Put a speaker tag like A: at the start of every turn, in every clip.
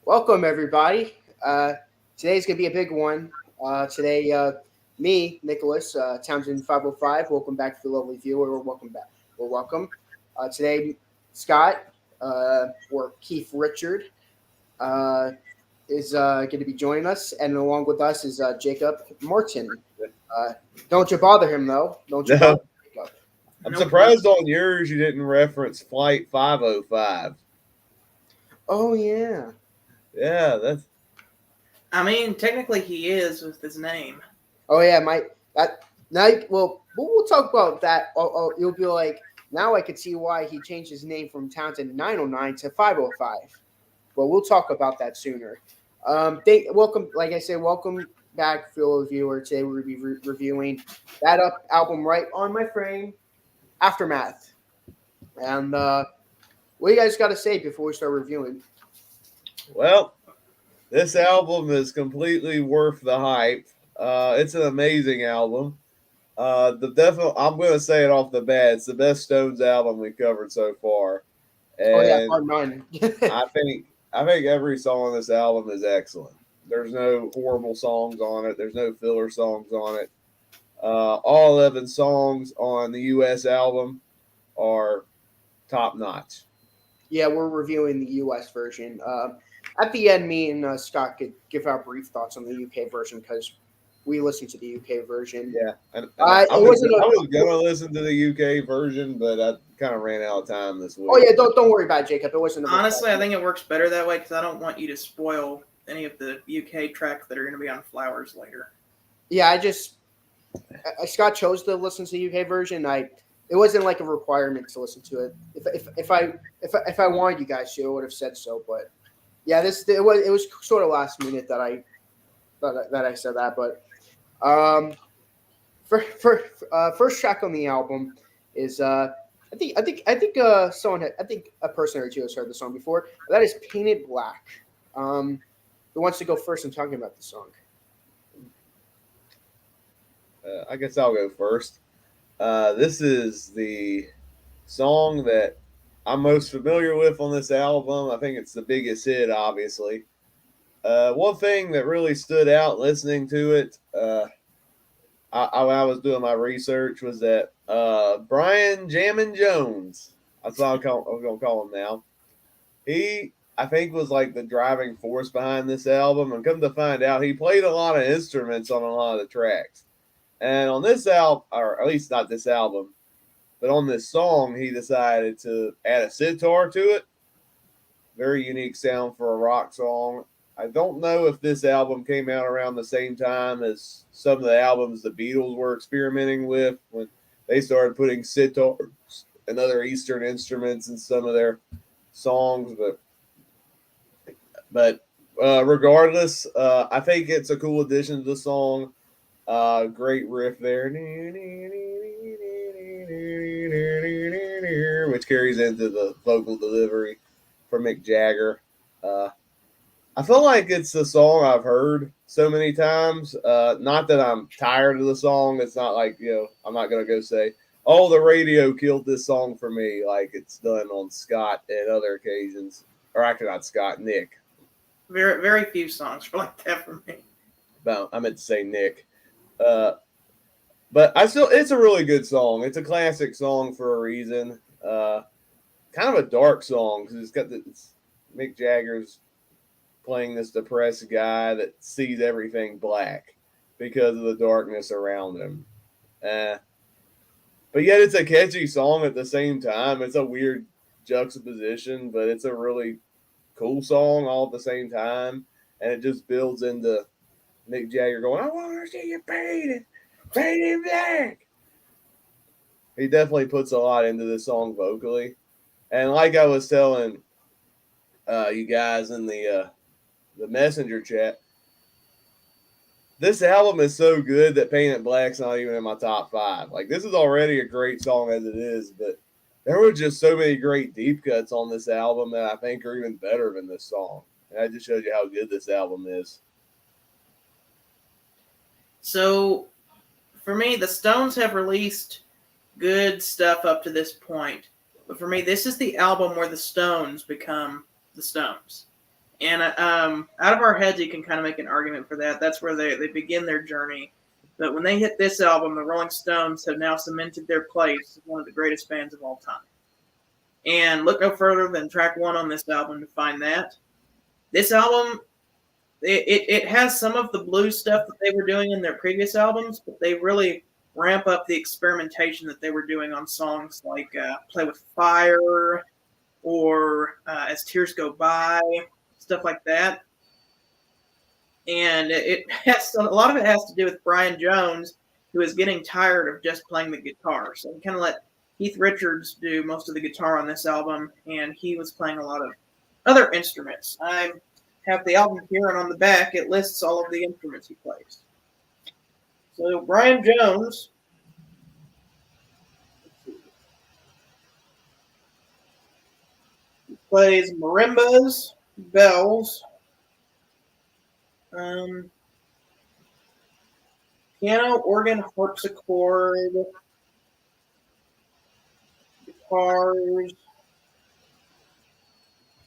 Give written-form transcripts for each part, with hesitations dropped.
A: Welcome, everybody. Today's going to be a big one. Me, Nicholas Townsend 505, welcome back to the lovely viewer. Welcome back. Well, welcome. Today, Scott or Keith Richard uh, is going to be joining us, and along with us is Jacob Martin. Uh, don't you bother him, though. Don't you bother
B: No,
A: Jacob.
B: I'm
C: Nope.
B: surprised on yours you didn't reference Flight 505.
A: Oh, yeah.
B: Yeah, that's
C: I mean, technically he is with his name.
A: Oh yeah, my that now. We'll talk about that. You'll be like, now I could see why he changed his name from Townsend 909 to 505. But we'll talk about that sooner. Welcome, like I said, welcome back, fellow viewer. Today we'll be reviewing that album right on my frame, Aftermath. And what do you guys got to say before we start reviewing?
B: well, this album is completely worth the hype. It's an amazing album. I'm gonna say it off the bat. It's the best Stones album we covered so far,
A: Oh yeah,
B: and
A: part nine.
B: I think every song on this album is excellent. There's no horrible songs on it. There's no filler songs on it. All 11 songs on the U.S. album are top notch.
A: Yeah, we're reviewing the U.S. version. At the end, me and Scott could give our brief thoughts on the UK version because we listened to the UK version.
B: Yeah, and
A: It wasn't
B: I was
A: a.
B: gonna listen to the UK version, but I kind of ran out of time this
A: Oh
B: week.
A: yeah, don't worry about it, Jacob. It wasn't a.
C: Honestly, I think it works better that way because I don't want you to spoil any of the UK tracks that are going to be on Flowers later.
A: Yeah, Scott chose to listen to the UK version. It wasn't like a requirement to listen to it. If I wanted you guys to, I would have said so. But yeah, it was sort of last minute that I said that. But for first track on the album is I think a person or two has heard the song before. That is Painted Black. Who wants to go first in talking about the song?
B: I guess I'll go first. This is the song that I'm most familiar with on this album. I think it's the biggest hit, obviously. One thing that really stood out listening to it, when I was doing my research, was that Brian Jammin Jones, that's what I'm going to call him now. He, I think, was like the driving force behind this album. And come to find out, he played a lot of instruments on a lot of the tracks. And on this album, or at least not this album, but on this song, he decided to add a sitar to it. Very unique sound for a rock song. I don't know if this album came out around the same time as some of the albums the Beatles were experimenting with when they started putting sitars and other Eastern instruments in some of their songs. But regardless, I think it's a cool addition to the song. Great riff there, which carries into the vocal delivery for Mick Jagger. I feel like it's a song I've heard so many times. Not that I'm tired of the song. It's not like, I'm not going to go say, oh, the radio killed this song for me, like it's done on Scott and other occasions. Or actually, not Scott, Nick.
C: Very, very few songs are like that for me.
B: Well, I meant to say Nick. But it's a really good song. It's a classic song for a reason. Kind of a dark song because it's Mick Jagger's playing this depressed guy that sees everything black because of the darkness around him. But yet it's a catchy song at the same time. It's a weird juxtaposition, but it's a really cool song all at the same time. And it just builds into Mick Jagger going, I want to see you painted black. He definitely puts a lot into this song vocally. And like I was telling you guys in the messenger chat, this album is so good that Painted Black's not even in my top 5. Like, this is already a great song as it is, but there were just so many great deep cuts on this album that I think are even better than this song. And that just shows you how good this album is.
C: So, for me, the Stones have released good stuff up to this point. But for me, this is the album where the Stones become the Stones. And out of our heads, you can kind of make an argument for that. That's where they begin their journey. But when they hit this album, the Rolling Stones have now cemented their place as one of the greatest bands of all time. And look no further than track 1 on this album to find that. This album, it has some of the blues stuff that they were doing in their previous albums, but they really ramp up the experimentation that they were doing on songs like Play With Fire or As Tears Go By, stuff like that. And it has a lot of it has to do with Brian Jones, who is getting tired of just playing the guitar. So he kind of let Keith Richards do most of the guitar on this album, and he was playing a lot of other instruments. I have the album here, and on the back it lists all of the instruments he plays. So Brian Jones plays marimbas, bells, piano, organ, harpsichord, guitars,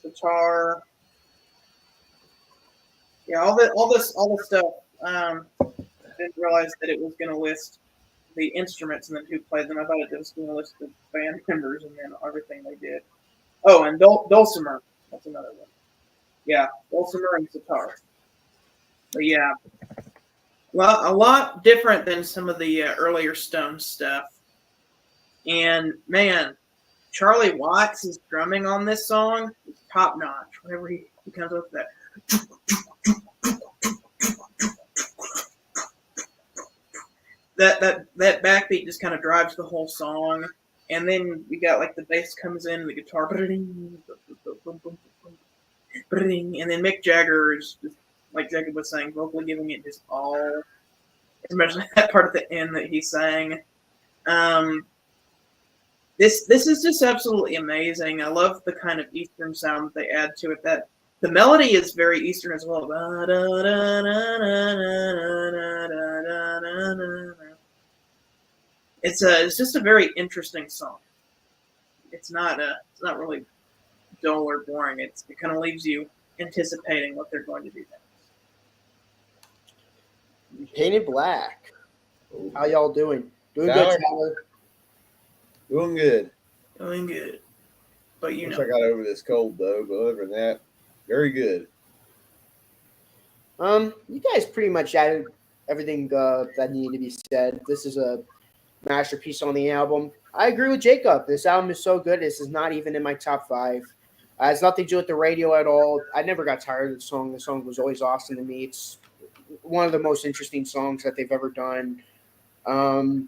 C: guitar. Yeah, all this stuff. I didn't realize that it was going to list the instruments and then who played them. I thought it was going to list the band members and then everything they did. Oh, and dulcimer. That's another one. Yeah, dulcimer and sitar. But yeah, well, a lot different than some of the earlier Stones stuff. And man, Charlie Watts' drumming on this song is top notch. Whenever he comes up with that. That backbeat just kind of drives the whole song. And then we got like the bass comes in and the guitar. And then Mick Jagger is just, like Jacob was saying, vocally giving it his all. Especially that part at the end that he sang. This is just absolutely amazing. I love the kind of Eastern sound that they add to it. That the melody is very Eastern as well. It's just a very interesting song. It's not really dull or boring. It kind of leaves you anticipating what they're going to do next.
A: Painted Black. How y'all doing? Doing
B: Tyler?
A: good, Tyler.
B: Doing good.
C: Doing good. But you
B: Wish
C: know.
B: I got over this cold though, but other than that, very good.
A: You guys pretty much added everything that needed to be said. This is a masterpiece on the album. I agree with Jacob. This album is so good. This is not even in my top 5. It has nothing to do with the radio at all. I never got tired of the song. The song was always awesome to me. It's one of the most interesting songs that they've ever done. The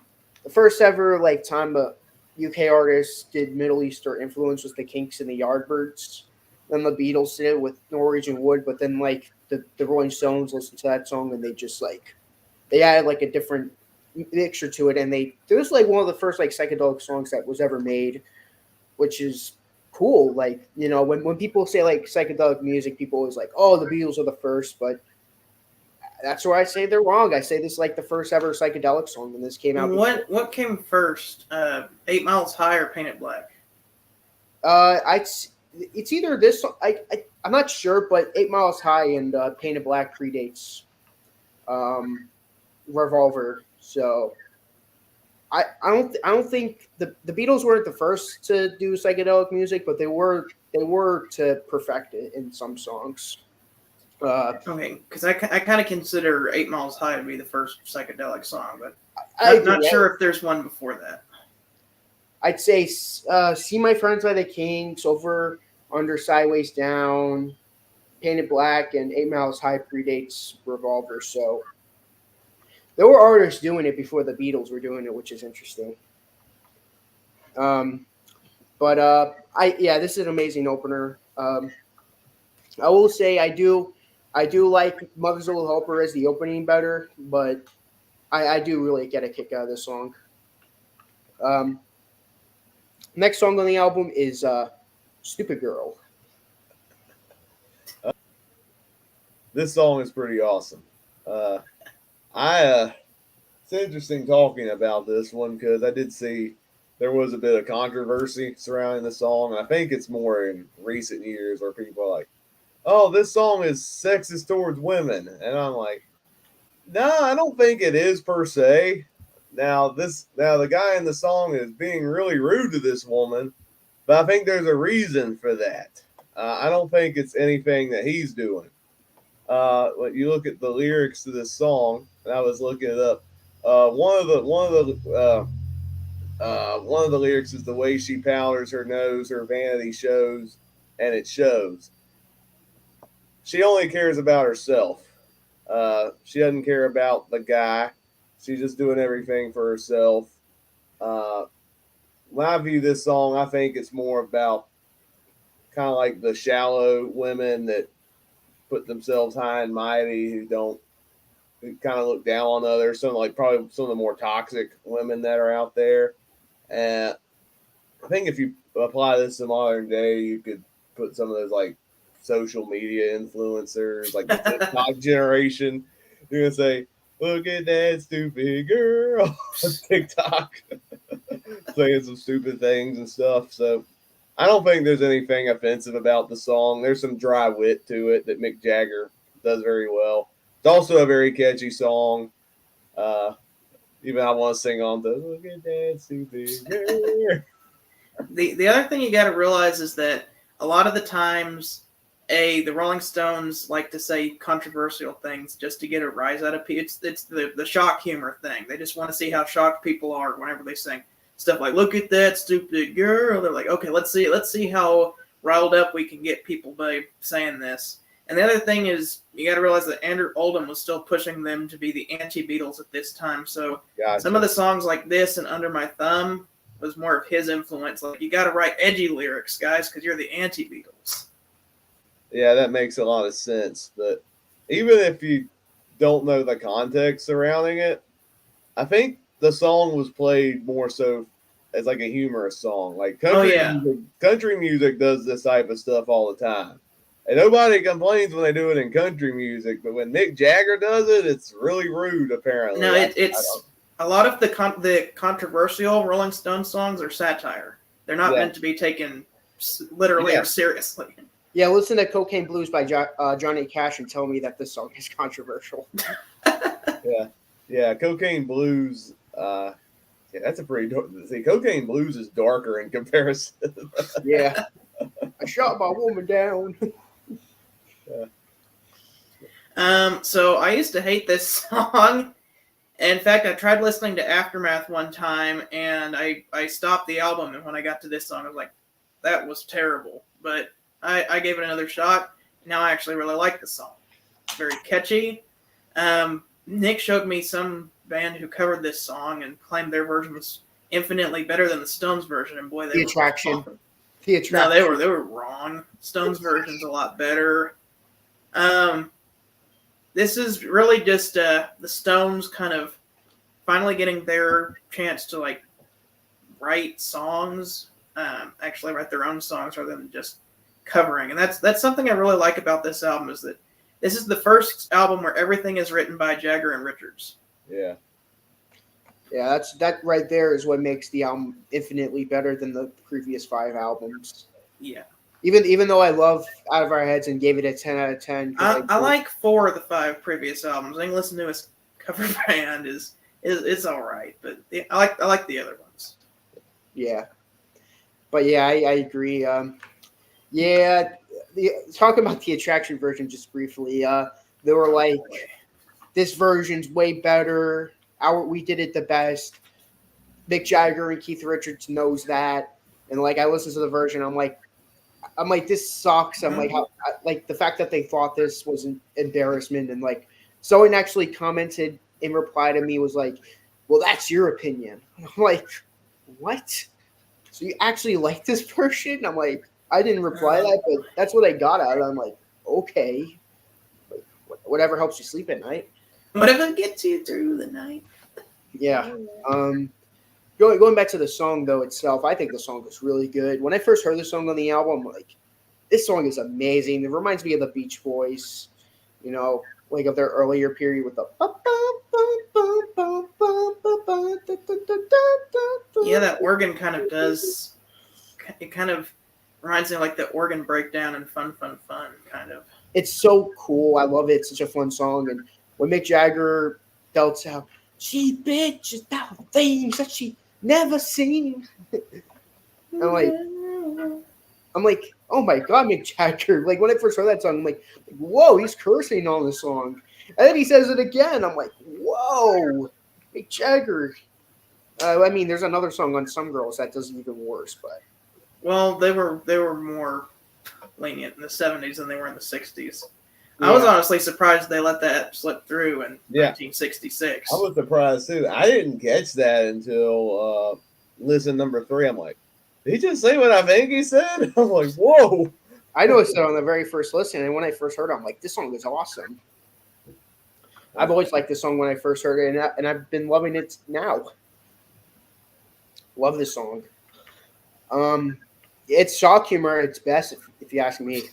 A: first ever time a UK artist did Middle Eastern influence was the Kinks and the Yardbirds. Then the Beatles did it with Norwegian Wood, but then the Rolling Stones listened to that song and they just they added a different mixture to it, and it was one of the first psychedelic songs that was ever made, which is cool. When people say psychedelic music, people always oh, the Beatles are the first, but that's where I say they're wrong. I say this is the first ever psychedelic song when this came out.
C: What came first? 8 Miles High or Paint It Black?
A: It's either this song. I'm not sure, but 8 Miles High and Paint It Black predates Revolver. So I don't think the Beatles weren't the first to do psychedelic music, but they were to perfect it in some songs.
C: Okay, because I kind of consider 8 Miles High to be the first psychedelic song, but
A: I'm
C: not sure if there's one before that.
A: I'd say See My Friends by the Kinks, Over, Under, Sideways Down, Painted Black, and 8 Miles High predates Revolver. So there were artists doing it before the Beatles were doing it, which is interesting. This is an amazing opener. I will say I do like Mother's Little Helper as the opening better, but I do really get a kick out of this song. Next song on the album is Stupid Girl.
B: This song is pretty awesome. It's interesting talking about this one because I did see there was a bit of controversy surrounding the song. I think it's more in recent years where people are "Oh, this song is sexist towards women," and I'm like, "No, I don't think it is per se." Now the guy in the song is being really rude to this woman, but I think there's a reason for that. I don't think it's anything that he's doing. When you look at the lyrics to this song, and I was looking it up. One of the lyrics is the way she powders her nose, her vanity shows, and it shows. She only cares about herself. She doesn't care about the guy. She's just doing everything for herself. Uh, when I view this song, I think it's more about kind of like the shallow women that put themselves high and mighty, who kind of look down on others. Some like probably some of the more toxic women that are out there. And I think if you apply this to modern day, you could put some of those like social media influencers, like the TikTok generation. You're gonna say, "Look at that stupid girl" on TikTok, saying some stupid things and stuff. So I don't think there's anything offensive about the song. There's some dry wit to it that Mick Jagger does very well. It's also a very catchy song. Even I want to sing on the "Look at that stupid girl."
C: The other thing you got to realize is that a lot of the times, the Rolling Stones like to say controversial things just to get a rise out of people. It's the shock humor thing. They just want to see how shocked people are whenever they sing stuff like "Look at that stupid girl." They're like, okay, let's see how riled up we can get people by saying this. And the other thing is, you got to realize that Andrew Oldham was still pushing them to be the anti-Beatles at this time. So
B: Gotcha.
C: some of the songs like this and Under My Thumb was more of his influence. Like, you got to write edgy lyrics, guys, because you're the anti-Beatles.
B: Yeah, that makes a lot of sense. But even if you don't know the context surrounding it, I think the song was played more so as like a humorous song. Like country music does this type of stuff all the time. And nobody complains when they do it in country music, but when Mick Jagger does it, it's really rude, apparently.
C: No, it's a lot of the controversial Rolling Stone songs are satire. They're not meant to be taken literally or seriously.
A: Yeah, listen to "Cocaine Blues" by Johnny Cash and tell me that this song is controversial.
B: Yeah, "Cocaine Blues." Yeah, that's a pretty. See, "Cocaine Blues" is darker in comparison.
A: Yeah, I shot my woman down.
C: So I used to hate this song. In fact, I tried listening to Aftermath one time, and I stopped the album. And when I got to this song, I was like, that was terrible. But I gave it another shot. Now I actually really like the song. It's very catchy. Nick showed me some band who covered this song and claimed their version was infinitely better than the Stones version. And boy,
A: The Attraction.
C: No, they were wrong. Stones version's a lot better. This is really just the Stones kind of finally getting their chance to like write songs, actually write their own songs rather than just covering. And that's something I really like about this album, is that this is the first album where everything is written by Jagger and Richards.
B: Yeah.
A: Yeah, that right there is what makes the album infinitely better than the previous 5 albums.
C: Yeah.
A: Even though I love Out of Our Heads and gave it a 10 out of 10.
C: I like 4 of the 5 previous albums. I can listen to his cover band is all right, but I like the other ones.
A: Yeah. But yeah, I agree. Talking about the Attraction version just briefly, they were like, this version's way better. We did it the best. Mick Jagger and Keith Richards knows that. And like, I listened to the version, I'm like, this sucks. I'm like, the fact that they thought this was an embarrassment, and like, someone actually commented in reply to me was like, well, that's your opinion. I'm like, what? So you actually like this version? I'm like, I didn't reply to that, but that's what I got out of it. I'm like, okay. Like, whatever helps you sleep at night.
C: Whatever gets you through the night.
A: Yeah. Going back to the song though itself, I think the song was really good. When I first heard the song on the album, I'm like, this song is amazing. It reminds me of the Beach Boys, like of their earlier period with the.
C: Yeah, that organ kind of does. It kind of reminds me of like the organ breakdown and fun kind of.
A: It's so cool. I love it. It's such a fun song. And when Mick Jagger belts out, "She bitches about things that she never seen," I'm like, oh my god, Mick Jagger. Like when I first heard that song, I'm like, whoa, he's cursing on the song. And then he says it again. I'm like, whoa, Mick Jagger. I mean, there's another song on Some Girls that does it even worse, but
C: Well, they were more lenient in the 70s than they were in the 60s. I was
A: yeah.
C: honestly surprised they let that slip through in
B: Yeah.
C: 1966.
B: I was surprised too. I didn't catch that until listen number 3. I'm like, did he just say what I think he said? I'm like, whoa.
A: I noticed it on the very first listen, and when I first heard it, I'm like, this song is awesome. I've always liked this song when I first heard it, and I've been loving it now. Love this song. It's shock humor at its best, if you ask me.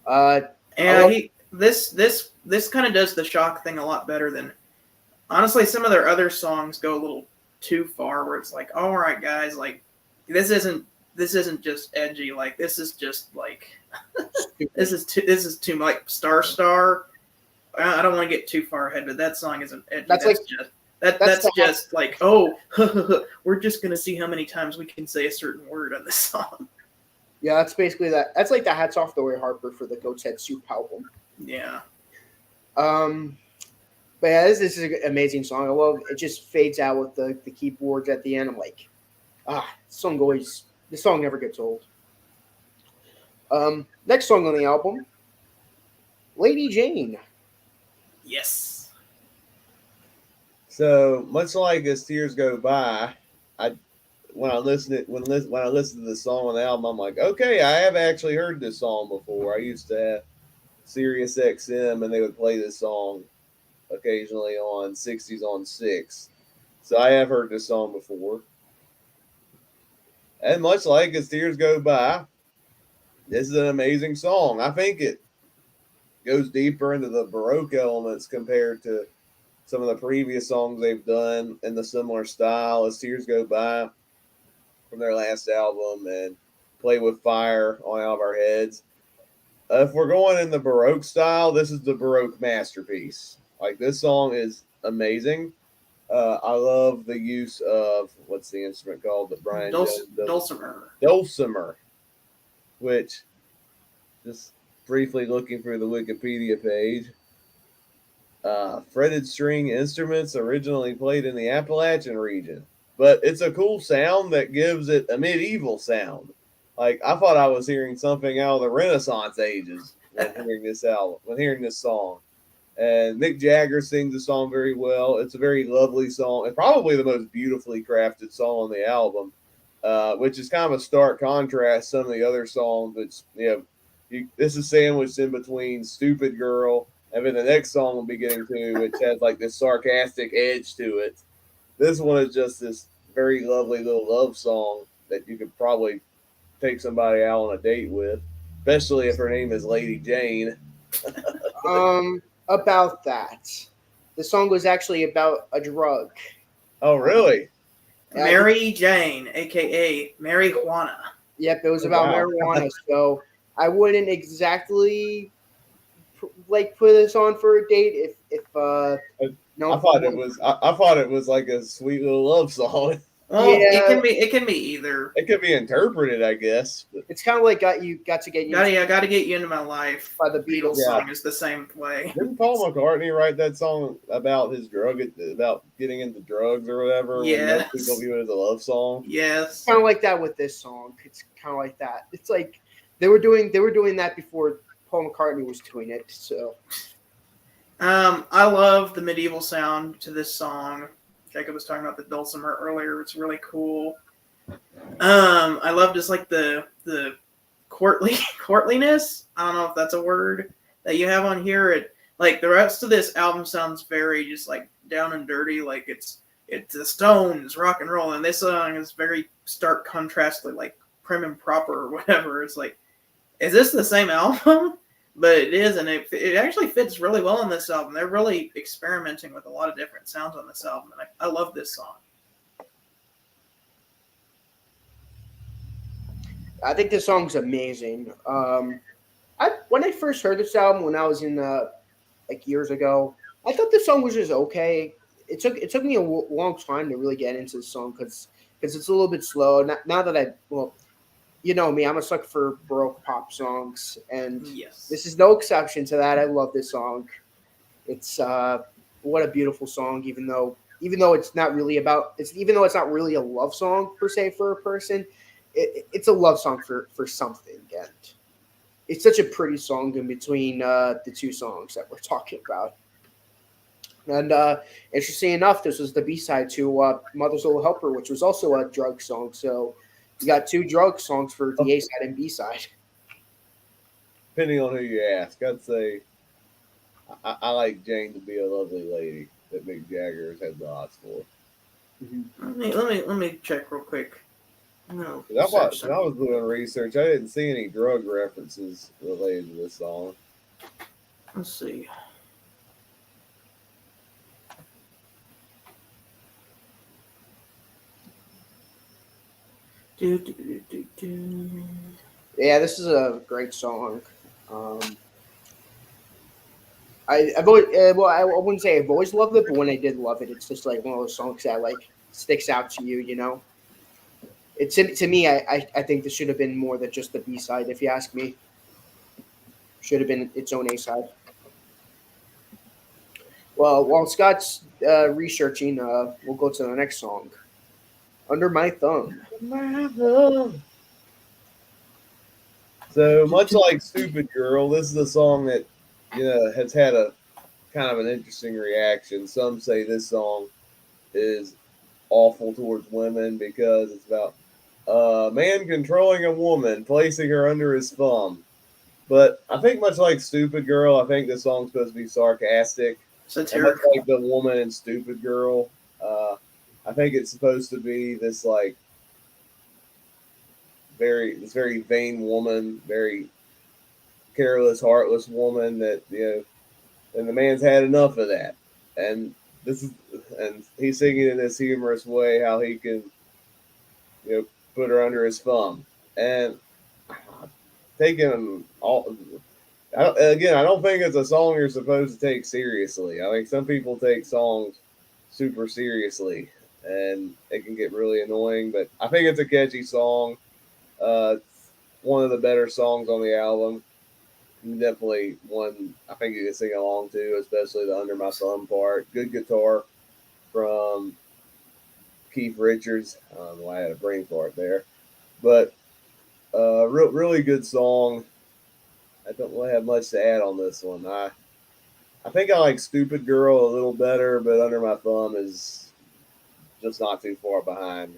C: And this kind of does the shock thing a lot better than, honestly, some of their other songs go a little too far, where it's like, all right, guys, like this isn't just edgy, like this is just like this is too like Star. I don't want to get too far ahead, but that song isn't edgy. That's just like, oh, we're just gonna see how many times we can say a certain word on this song.
A: Yeah, that's basically that. That's like the Hats Off the Roy Harper for the Goat's Head Soup album.
C: Yeah.
A: But yeah, this is an amazing song. I love it. Just fades out with the keyboards at the end. I'm like, this song never gets old. Next song on the album, Lady Jane.
C: Yes.
B: So much like As Tears Go By, when I listen to the song on the album, I'm like, okay, I have actually heard this song before. I used to have Sirius XM, and they would play this song occasionally on 60s on 6. So I have heard this song before. And much like As Tears Go By, this is an amazing song. I think it goes deeper into the Baroque elements compared to some of the previous songs they've done in the similar style. As Tears Go By from their last album, and Play With Fire on Out of Our Heads. If we're going in the Baroque style, this is the Baroque masterpiece. Like, this song is amazing. I love the use of, what's the instrument called that Brian Jones does?
C: Dulcimer.
B: Dulcimer, which, just briefly looking through the Wikipedia page, fretted string instruments originally played in the Appalachian region. But it's a cool sound that gives it a medieval sound. Like, I thought I was hearing something out of the Renaissance ages when hearing this song. And Mick Jagger sings the song very well. It's a very lovely song, and probably the most beautifully crafted song on the album, which is kind of a stark contrast to some of the other songs. Which, this is sandwiched in between Stupid Girl, and then the next song we'll be getting to, which has like this sarcastic edge to it. This one is just this very lovely little love song that you could probably take somebody out on a date with, especially if her name is Lady Jane.
A: About that, the song was actually about a drug.
B: Oh, really?
C: Mary Jane, aka marijuana.
A: Yep, it was about marijuana. So I wouldn't exactly put this on for a date if no.
B: I thought it was like a sweet little love song.
C: Well,
A: Yeah.
C: it can be either.
B: It could be interpreted, I guess. But
A: It's kind of like got to get you
C: I got to get you into my life.
A: by the Beatles.
C: Beatles song is the same way.
B: didn't Paul McCartney write that song about about getting into drugs or whatever?
C: Yes.
B: When most people view it as a love song.
C: Yes.
A: Kind of like that with this song. It's kind of like that. It's like they were doing that before Paul McCartney was doing it. So
C: I love the medieval sound to this song. Jacob was talking about the dulcimer earlier. It's really cool. I love just like the courtliness. I don't know if that's a word that you have on here. It like the rest of this album sounds very just like down and dirty. Like it's the Stones, rock and roll, and this song is very stark contrastly, like prim and proper or whatever. It's like, is this the same album? But it is, and it actually fits really well in this album. They're really experimenting with a lot of different sounds on this album, and I love this song.
A: I think this song's amazing. When I first heard this album when I was in like years ago, I thought the song was just okay. It took me a long time to really get into the song because it's a little bit slow. Now that you know me, I'm a sucker for Baroque pop songs, and
C: Yes.
A: this is no exception to that. I love this song. It's what a beautiful song, even though it's not really about even though it's not really a love song per se for a person, it's a love song for something, and it's such a pretty song in between the two songs that we're talking about. And interesting enough, this was the B side to "Mother's Little Helper," which was also a drug song. So you got two drug songs for the A side and B side.
B: Depending on who you ask, I'd say I like Jane to be a lovely lady that Mick Jagger has had the odds for.
C: Let me check real quick. No,
B: When I was doing research, I didn't see any drug references related to this song.
C: Let's see. Do.
A: Yeah, this is a great song. Um, I've always, well, I wouldn't say I've always loved it, but when I did love it, it's just like one of those songs that like sticks out to you. You know, it's to me. I think this should have been more than just the B side. If you ask me, should have been its own A side. Well, while Scott's researching, we'll go to the next song, "Under My Thumb."
B: So much like "Stupid Girl," this is a song that has had a kind of an interesting reaction. Some say this song is awful towards women because it's about a man controlling a woman, placing her under his thumb. But I think much like "Stupid Girl," I think this song's supposed to be sarcastic. And much
C: Satirical.
B: like the woman in "Stupid Girl," I think it's supposed to be this like very vain woman, very careless, heartless woman that and the man's had enough of that. And and he's singing in this humorous way how he can put her under his thumb and taking all. I don't think it's a song you're supposed to take seriously. I think some people take songs super seriously, and it can get really annoying. But I think it's a catchy song. It's one of the better songs on the album. Definitely one I think you can sing along to, especially the "Under My Thumb" part. Good guitar from Keith Richards. I don't know why I had a brain fart there, but really good song. I don't really have much to add on this one. I think I like "Stupid Girl" a little better, but "Under My Thumb" is just not too far behind.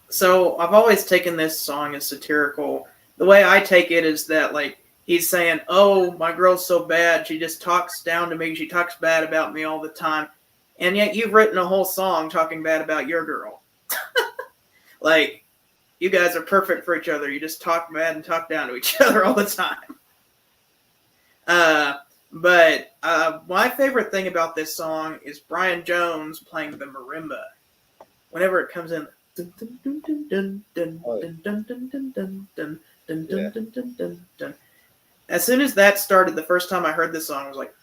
C: So I've always taken this song as satirical. The way I take it is that like he's saying, "Oh, my girl's so bad. She just talks down to me. She talks bad about me all the time." And yet you've written a whole song talking bad about your girl. Like, you guys are perfect for each other. You just talk bad and talk down to each other all the time. But my favorite thing about this song is Brian Jones playing the marimba. Whenever it comes in, dun, dun, dun, dun, dun, dun, dun, dun, dun, dun, dun, dun, dun, dun, dun, dun, dun. As soon as that started, the first time I heard this song, I was like,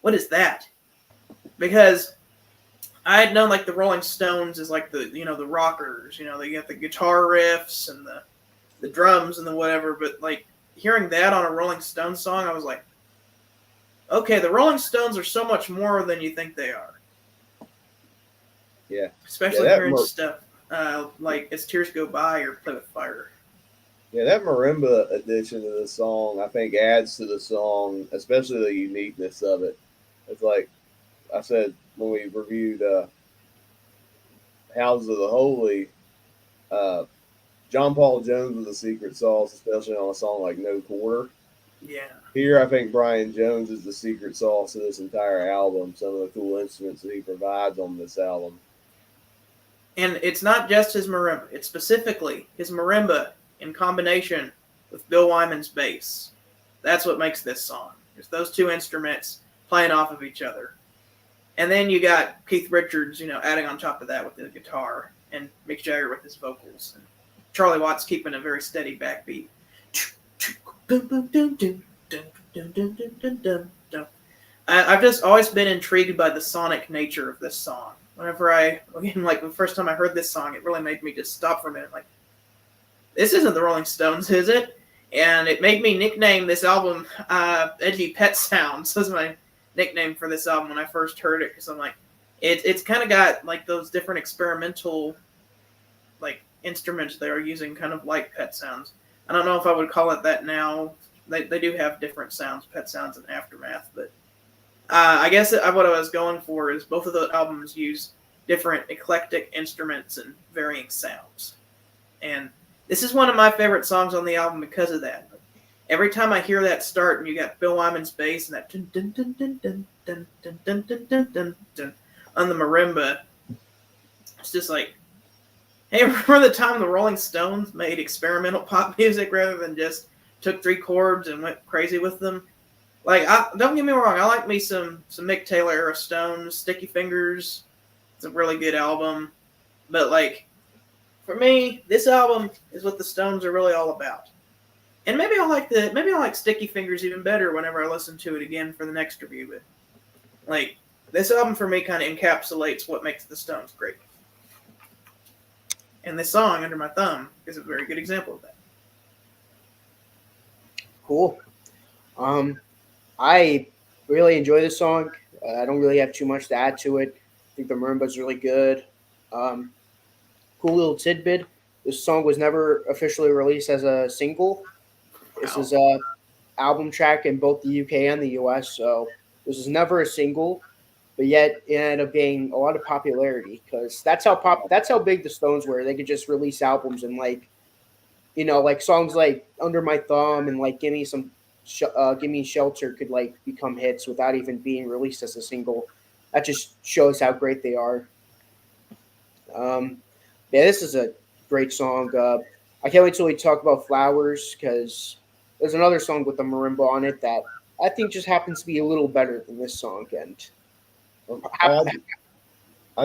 C: "What is that?" Because I had known like the Rolling Stones is like the rockers, they get the guitar riffs and the drums and the whatever, but like hearing that on a Rolling Stones song, I was like, okay, the Rolling Stones are so much more than you think they are.
B: Yeah,
C: Especially hearing stuff like "As Tears Go By" or "Play with Fire."
B: Yeah, that marimba addition to the song, I think, adds to the song, especially the uniqueness of it. It's like I said when we reviewed Houses of the Holy, John Paul Jones was a secret sauce, especially on a song like "No Quarter."
C: Yeah.
B: Here, I think Brian Jones is the secret sauce of this entire album. Some of the cool instruments that he provides on this album.
C: And it's not just his marimba. It's specifically his marimba in combination with Bill Wyman's bass. That's what makes this song. It's those two instruments playing off of each other. And then you got Keith Richards, adding on top of that with the guitar, and Mick Jagger with his vocals. And Charlie Watts keeping a very steady backbeat. Boom, boom, dun, dun, dun, dun, dun, dun, dun, dun, dun. I've just always been intrigued by the sonic nature of this song. Whenever again, like the first time I heard this song, it really made me just stop for a minute. Like, this isn't the Rolling Stones, is it? And it made me nickname this album Edgy Pet Sounds. That's my nickname for this album when I first heard it, because I'm like, it's kind of got like those different experimental like instruments they are using, kind of like Pet Sounds. I don't know if I would call it that now. They do have different sounds, Pet Sounds and Aftermath, but I guess what I was going for is both of the albums use different eclectic instruments and varying sounds. And this is one of my favorite songs on the album because of that. Every time I hear that start, and you got Bill Wyman's bass and that dun dun dun dun dun dun dun dun dun dun dun dun on the marimba, it's just like, hey, remember the time the Rolling Stones made experimental pop music rather than just took 3 chords and went crazy with them? Like, don't get me wrong, I like me some Mick Taylor era Stones. Sticky Fingers, it's a really good album, but like, for me, this album is what the Stones are really all about. And maybe I like Sticky Fingers even better whenever I listen to it again for the next review. But like, this album for me kind of encapsulates what makes the Stones great. And this song, Under My Thumb, is a very good example of that.
A: Cool. I really enjoy this song. I don't really have too much to add to it. I think the marimba's really good. Cool little tidbit. This song was never officially released as a single. This is a album track in both the UK and the US, so this is never a single, but yet it ended up being a lot of popularity because that's how big the Stones were. They could just release albums and like songs like Under My Thumb and like Give Me Shelter could like become hits without even being released as a single. That just shows how great they are. Yeah, this is a great song. I can't wait till we talk about Flowers because there's another song with the marimba on it that I think just happens to be a little better than this song. And
B: I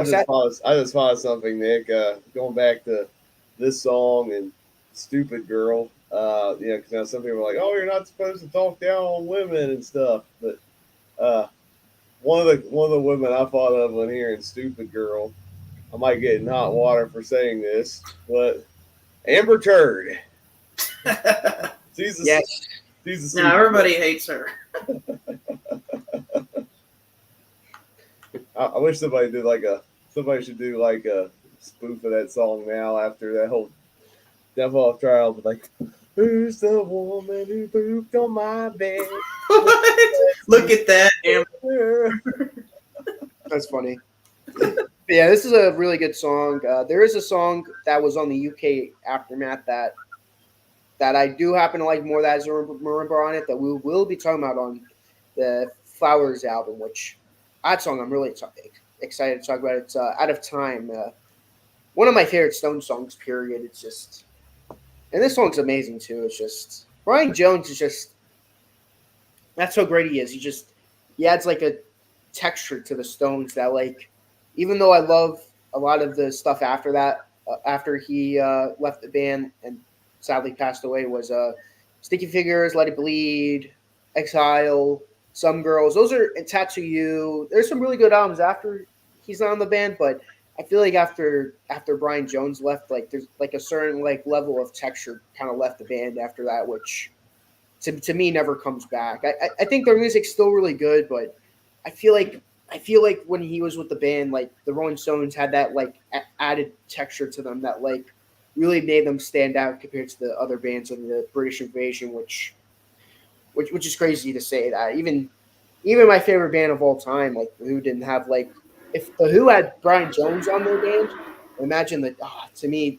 B: just thought of something, Nick. Going back to this song and "Stupid Girl," because now some people are like, "Oh, you're not supposed to talk down on women and stuff." But one of the women I thought of when hearing "Stupid Girl," I might get in hot water for saying this, but Amber Turd.
A: Yes.
C: Now everybody hates her.
B: I wish somebody should do like a spoof of that song now after that whole Death Off trial, but like, who's the woman who pooped on my bed?
C: Look at that, Amber.
A: That's funny. Yeah, this is a really good song. There is a song that was on the UK Aftermath that I do happen to like more that has a marimba on it that we will be talking about on the Flowers album, which that song I'm really excited to talk about. It's Out of Time. One of my favorite Stone songs, period. It's just, and this song's amazing too. It's just, Brian Jones is just, that's how great he is. He adds like a texture to the Stones that like, even though I love a lot of the stuff after that, after he left the band and sadly passed away, was Sticky Fingers, Let It Bleed, Exile, Some Girls. Those are, and Tattoo You. There's some really good albums after he's not on the band, but I feel like after Brian Jones left, like there's like a certain like level of texture kind of left the band after that, which to me never comes back. I think their music's still really good, but I feel like when he was with the band, like the Rolling Stones had that like added texture to them that like really made them stand out compared to the other bands in the British Invasion, which is crazy to say that. Even my favorite band of all time, like The Who, didn't have like, if The Who had Brian Jones on their band, imagine that. To me,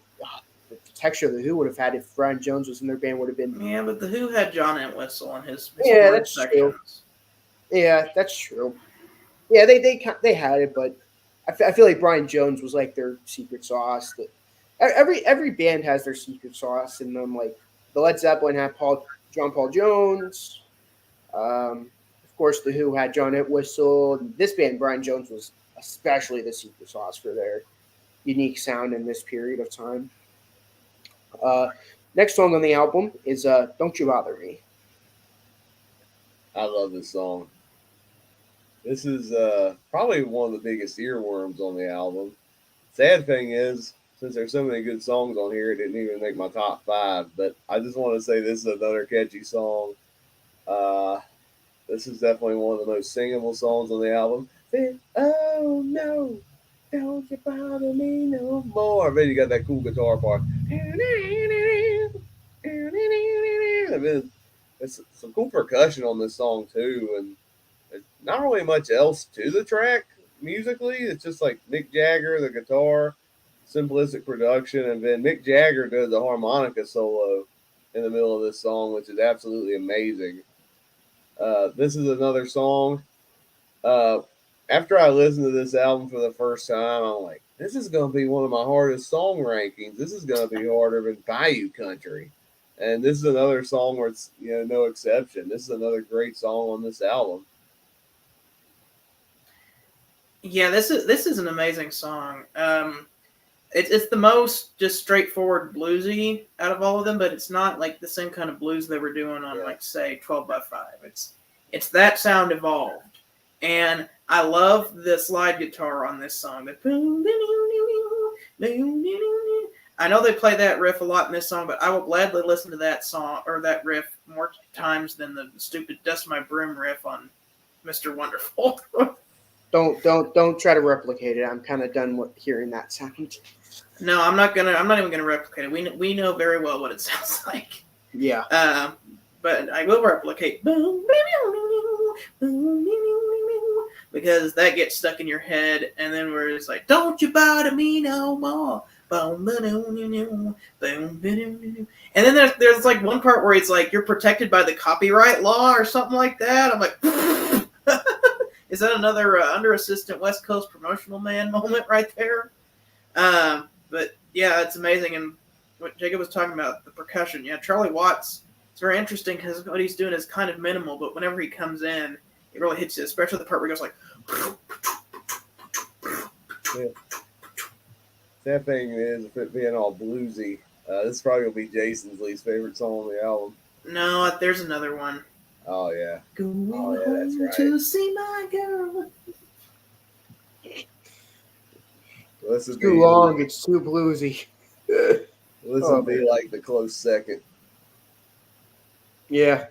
A: the texture The Who would have had if Brian Jones was in their band would have been.
C: Yeah, but The Who had John Entwistle on his
A: Yeah, that's
C: sections.
A: true. Yeah, that's true. Yeah, they had it, but I feel like Brian Jones was like their secret sauce. That every band has their secret sauce in them. Like the Led Zeppelin had John Paul Jones. Of course, The Who had John Entwistle. This band, Brian Jones, was especially the secret sauce for their unique sound in this period of time. Next song on the album is "Don't You Bother Me."
B: I love this song. This is probably one of the biggest earworms on the album. Sad thing is, since there's so many good songs on here, it didn't even make my top 5. But I just want to say this is another catchy song. This is definitely one of the most singable songs on the album. Oh no, don't you bother me no more. Then you got that cool guitar part. And then there's some cool percussion on this song too, and there's not really much else to the track musically. It's just like Mick Jagger, the guitar, simplistic production, and then Mick Jagger does a harmonica solo in the middle of this song, which is absolutely amazing. This is another song. After I listened to this album for the first time, I'm like, this is going to be one of my hardest song rankings. This is going to be harder than Bayou Country. And this is another song where it's no exception. This is another great song on this album.
C: Yeah, this is an amazing song. It's the most just straightforward bluesy out of all of them, but it's not like the same kind of blues they were doing on like say 12 by 5. It's that sound evolved, and I love the slide guitar on this song. I know they play that riff a lot in this song, but I will gladly listen to that song or that riff more times than the stupid "Dust My Broom" riff on Mr. Wonderful.
A: Don't try to replicate it. I'm kind of done with hearing that sound.
C: No, I'm not even gonna replicate it. We know very well what it sounds like.
A: Yeah.
C: But I will replicate because that gets stuck in your head, and then we're just like, "Don't you bother me no more." And then there's like one part where it's like you're protected by the copyright law or something like that. I'm like, is that another under assistant West Coast promotional man moment right there? But yeah, it's amazing. And what Jacob was talking about, the percussion. Yeah, Charlie Watts. It's very interesting because what he's doing is kind of minimal, but whenever he comes in, it really hits you, especially the part where he goes like.
B: Yeah. That thing is, if it being all bluesy, this is probably going to be Jason's least favorite song on the album.
C: No, there's another one.
B: Oh, yeah.
C: Going
B: that's
C: home
B: right.
C: to see my girl.
B: This
A: It's too long. It's too bluesy.
B: This would be like the close second.
A: Yeah.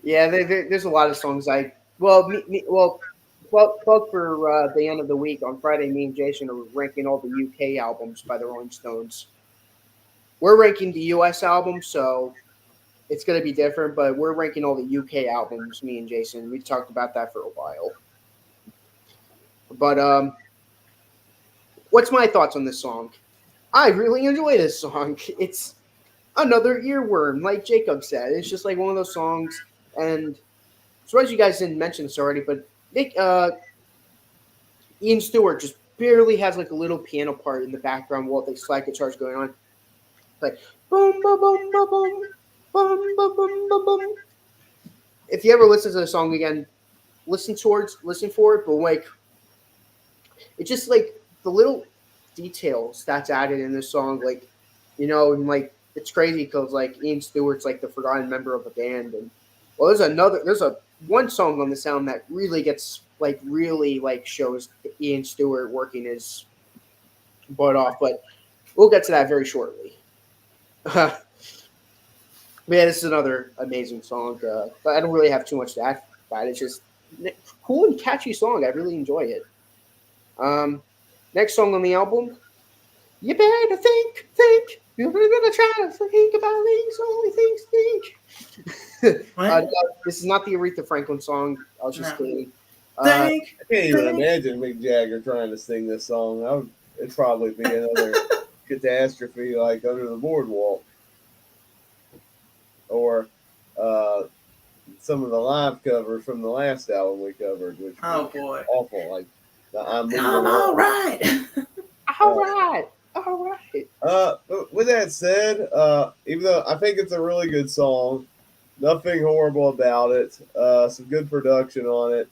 A: There's a lot of songs plug for the end of the week on Friday. Me and Jason are ranking all the UK albums by the Rolling Stones. We're ranking the US albums, so it's going to be different. But we're ranking all the UK albums. Me and Jason, we talked about that for a while. But what's my thoughts on this song? I really enjoy this song. It's another earworm, like Jacob said. It's just like one of those songs. And surprised you guys didn't mention this already, but Ian Stewart just barely has like a little piano part in the background while the slide guitar's going on. Like boom, boom, boom, boom, boom, boom, boom, boom, boom, boom. If you ever listen to the song again, listen for it, but like it's just like the little details that's added in this song, like and like it's crazy because like Ian Stewart's like the forgotten member of the band, and there's one song on the sound that really gets really shows Ian Stewart working his butt off, but we'll get to that very shortly. But yeah, this is another amazing song. But I don't really have too much to add about it. It's just cool and catchy song. I really enjoy it. Next song on the album, You Better Think. You're gonna try to think about things, only things think. This is not the Aretha Franklin song. I was just kidding.
B: I can't even imagine Mick Jagger trying to sing this song. It'd probably be another catastrophe like Under the Boardwalk. Or some of the live covers from the last album we covered, which was awful. Like I'm all right. All right. With that said, even though I think it's a really good song, nothing horrible about it. Some good production on it.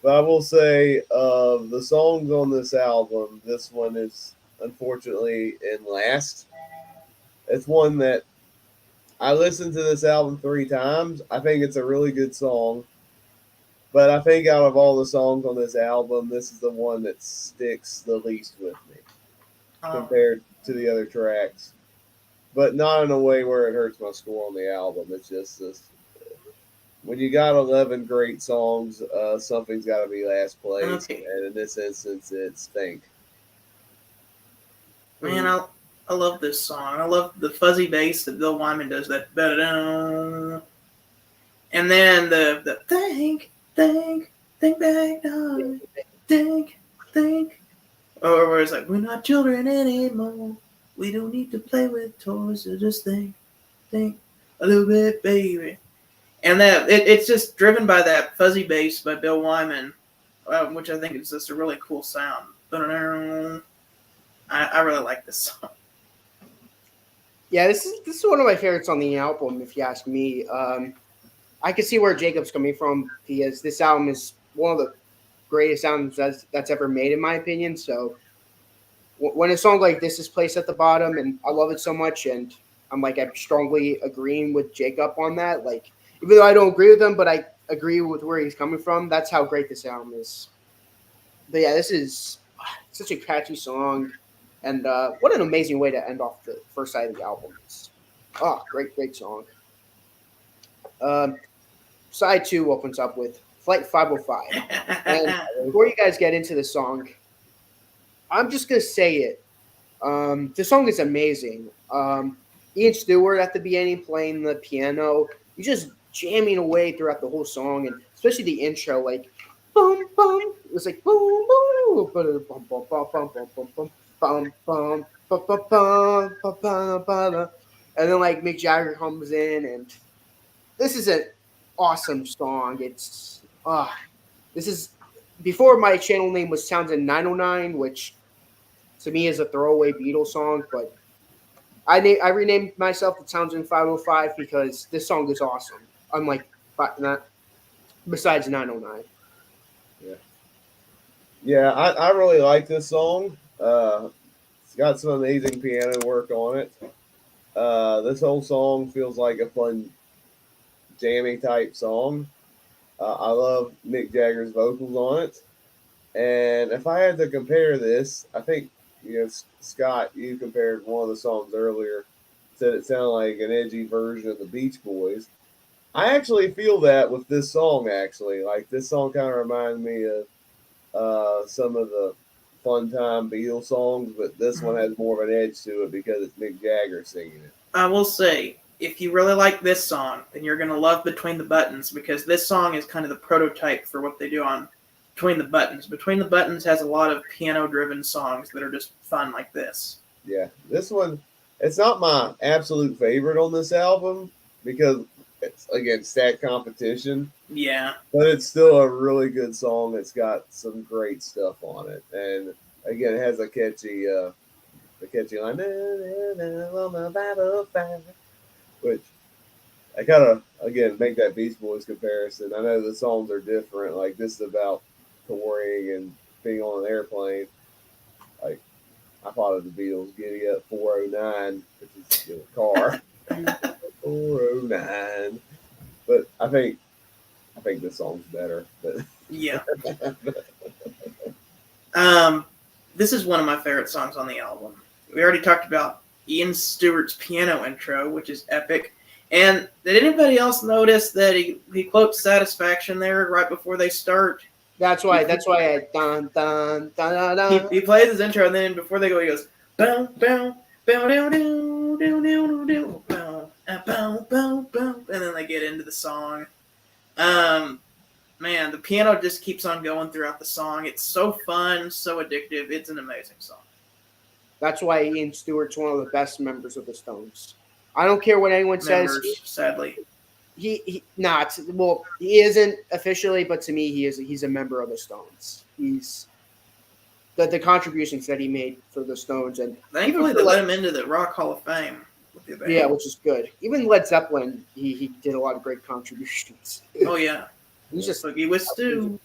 B: But I will say, of the songs on this album, this one is unfortunately in last. It's one that I listened to this album 3 times. I think it's a really good song. But I think out of all the songs on this album, this is the one that sticks the least with me compared to the other tracks. But not in a way where it hurts my score on the album. It's just this. When you got 11 great songs, something's got to be last place.
C: Okay.
B: And in this instance, it's Think.
C: Man, I love this song. I love the fuzzy bass that Bill Wyman does. That ba-da-dum. And then the think back, darling. Think. Or where it's like, we're not children anymore. We don't need to play with toys. So just think a little bit, baby. And that it's just driven by that fuzzy bass by Bill Wyman, which I think is just a really cool sound. I really like this song.
A: Yeah, this is one of my favorites on the album, if you ask me. I can see where Jacob's coming from because this album is one of the greatest albums that's ever made, in my opinion. So when a song like this is placed at the bottom, and I love it so much, and I'm strongly agreeing with Jacob on that. Like, even though I don't agree with him, but I agree with where he's coming from. That's how great this album is. But yeah, this is such a catchy song. And what an amazing way to end off the first side of the album. Great song. Side 2 opens up with Flight 505. And before you guys get into the song, I'm just going to say it. The song is amazing. Ian Stewart at the beginning playing the piano. He's just jamming away throughout the whole song, and especially the intro, like, boom, boom. It was like, boom, boom, boom, boom, boom, boom, boom, boom, boom, boom. Bum, bum, bum, bum, bum, bum, bum, bum. And then like Mick Jagger comes in, and this is an awesome song. It's this is before my channel name was Townsend 909, which to me is a throwaway Beatles song, but I renamed myself to Townsend 505 because this song is awesome. Unlike besides 909.
B: Yeah, I really like this song. It's got some amazing piano work on it. This whole song feels like a fun jammy type song. I love Mick Jagger's vocals on it. And if I had to compare this, I think, Scott, you compared one of the songs earlier, said it sounded like an edgy version of the Beach Boys. I actually feel that with this song, actually. Like, this song kind of reminds me of some of the fun time Beatles songs, but this one has more of an edge to it because it's Mick Jagger singing it.
C: I will say, if you really like this song, then you're going to love Between the Buttons, because this song is kind of the prototype for what they do on Between the Buttons. Between the Buttons has a lot of piano-driven songs that are just fun like this.
B: Yeah, this one, it's not my absolute favorite on this album because it's, again, stacked competition.
C: Yeah.
B: But it's still a really good song. It's got some great stuff on it. And, again, it has a catchy line, which I kind of, again, make that Beach Boys comparison. I know the songs are different. Like, this is about touring and being on an airplane. Like, I thought of the Beatles, Giddy Up 409, which is a car. 409. But I think this song's better. But
C: Yeah. This is one of my favorite songs on the album. We already talked about Ian Stewart's piano intro, which is epic. And did anybody else notice that he quotes Satisfaction there right before they start?
A: That's why I dun dun dun dun.
C: He plays his intro, and then before they go, he goes bow bow bow down down down down down bow bow bow bow, and then they get into the song. Man, the piano just keeps on going throughout the song. It's so fun, so addictive. It's an amazing song.
A: That's why Ian Stewart's one of the best members of the Stones. I don't care what anyone says.
C: Sadly,
A: he isn't officially, but to me, he's a member of the Stones. He's the contributions that he made for the Stones, and
C: thankfully they let him into the Rock Hall of Fame.
A: Yeah, which is good. Even Led Zeppelin, he did a lot of great contributions.
C: Oh yeah,
A: he's just
C: Boogie with Stu.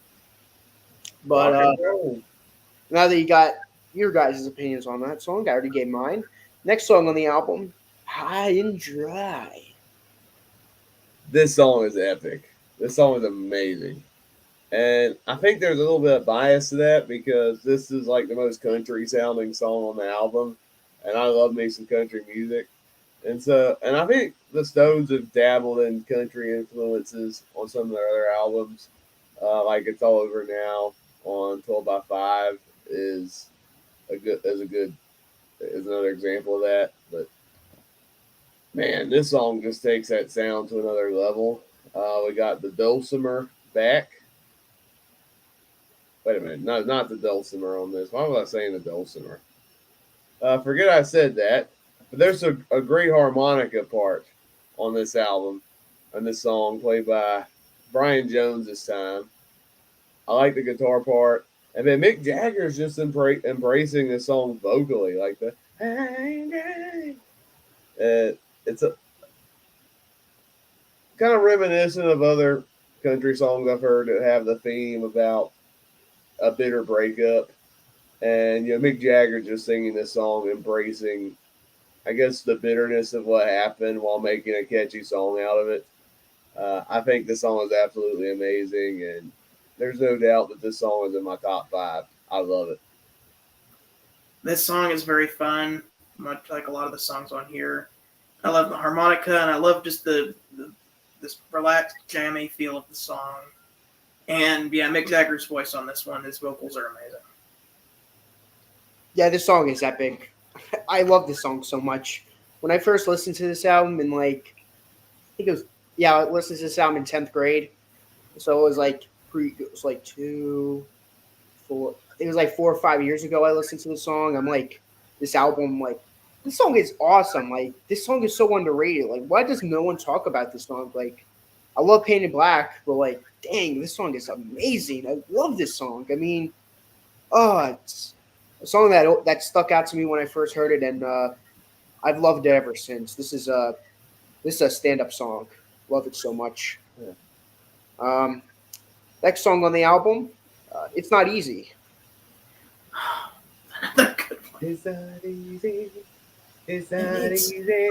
A: But now that you got your guys' opinions on that song, I already gave mine. Next song on the album, High and Dry.
B: This song is epic. This song is amazing. And I think there's a little bit of bias to that because this is like the most country sounding song on the album. And I love me some country music. And I think the Stones have dabbled in country influences on some of their other albums. Like It's All Over Now on 12 by 5 is is another example of that. But man, this song just takes that sound to another level. We got the dulcimer back. Wait a minute, not the dulcimer on this. Why was I saying the dulcimer? Forget I said that. But there's a great harmonica part on this album, on this song, played by Brian Jones this time. I like the guitar part. And then Mick Jagger's just embracing this song vocally, like the it's a kind of reminiscent of other country songs I've heard that have the theme about a bitter breakup. And Mick Jagger just singing this song, embracing, I guess, the bitterness of what happened while making a catchy song out of it. I think this song is absolutely amazing, and there's no doubt that this song is in my top 5. I love it.
C: This song is very fun, much like a lot of the songs on here. I love the harmonica, and I love just this relaxed, jammy feel of the song. And yeah, Mick Jagger's voice on this one, his vocals are amazing.
A: Yeah, this song is epic. I love this song so much. When I first listened to this album in I listened to this album in 10th grade. So it was like 4 or 5 years ago I listened to the song. I'm like, this album, like, this song is awesome. Like, this song is so underrated. Like, why does no one talk about this song? Like, I love Painted Black, but like, dang, this song is amazing. I love this song. I mean, it's a song that stuck out to me when I first heard it, and I've loved it ever since. This is a stand-up song. Love it so much. Yeah. Next song on the album, It's Not Easy.
C: Another good one.
B: It's not easy. It's not
C: It's
B: easy.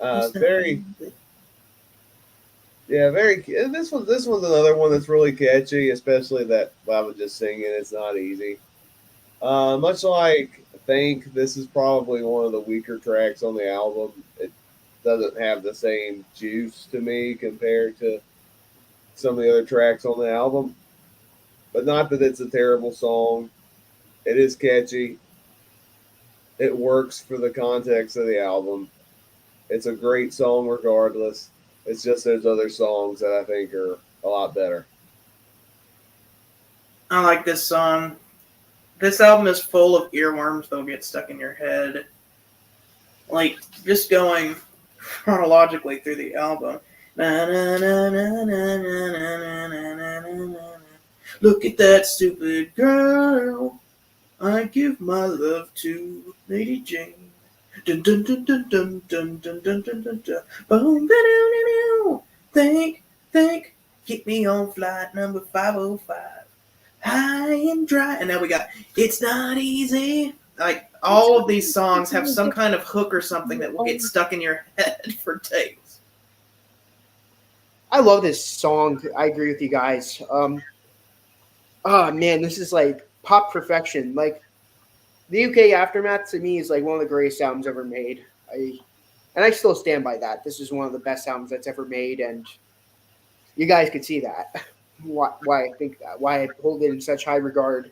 C: hard.
B: Very. Yeah, very. This one's another one that's really catchy, especially that I was just singing. It's not easy. Much like Think, this is probably one of the weaker tracks on the album. It doesn't have the same juice to me compared to some of the other tracks on the album. But not that it's a terrible song. It is catchy. It works for the context of the album. It's a great song regardless. It's just those other songs that I think are a lot better.
C: I like this song. This album is full of earworms that'll get stuck in your head. Like, just going chronologically through the album. Look at that stupid girl. I give my love to Lady Jane. Dun dun dun dun dun dun dun dun dun dun dun. Boom, ba-doo-doo-doo. Think, keep me on flight number 505. High and dry. And now we got It's Not Easy. Like, all of these songs have some kind of hook or something that will get stuck in your head for days.
A: I love this song. I agree with you guys. Man, this is like pop perfection. Like, the UK Aftermath to me is like one of the greatest albums ever made. I still stand by that. This is one of the best albums that's ever made, and you guys can see that. Why I think that. Why I hold it in such high regard.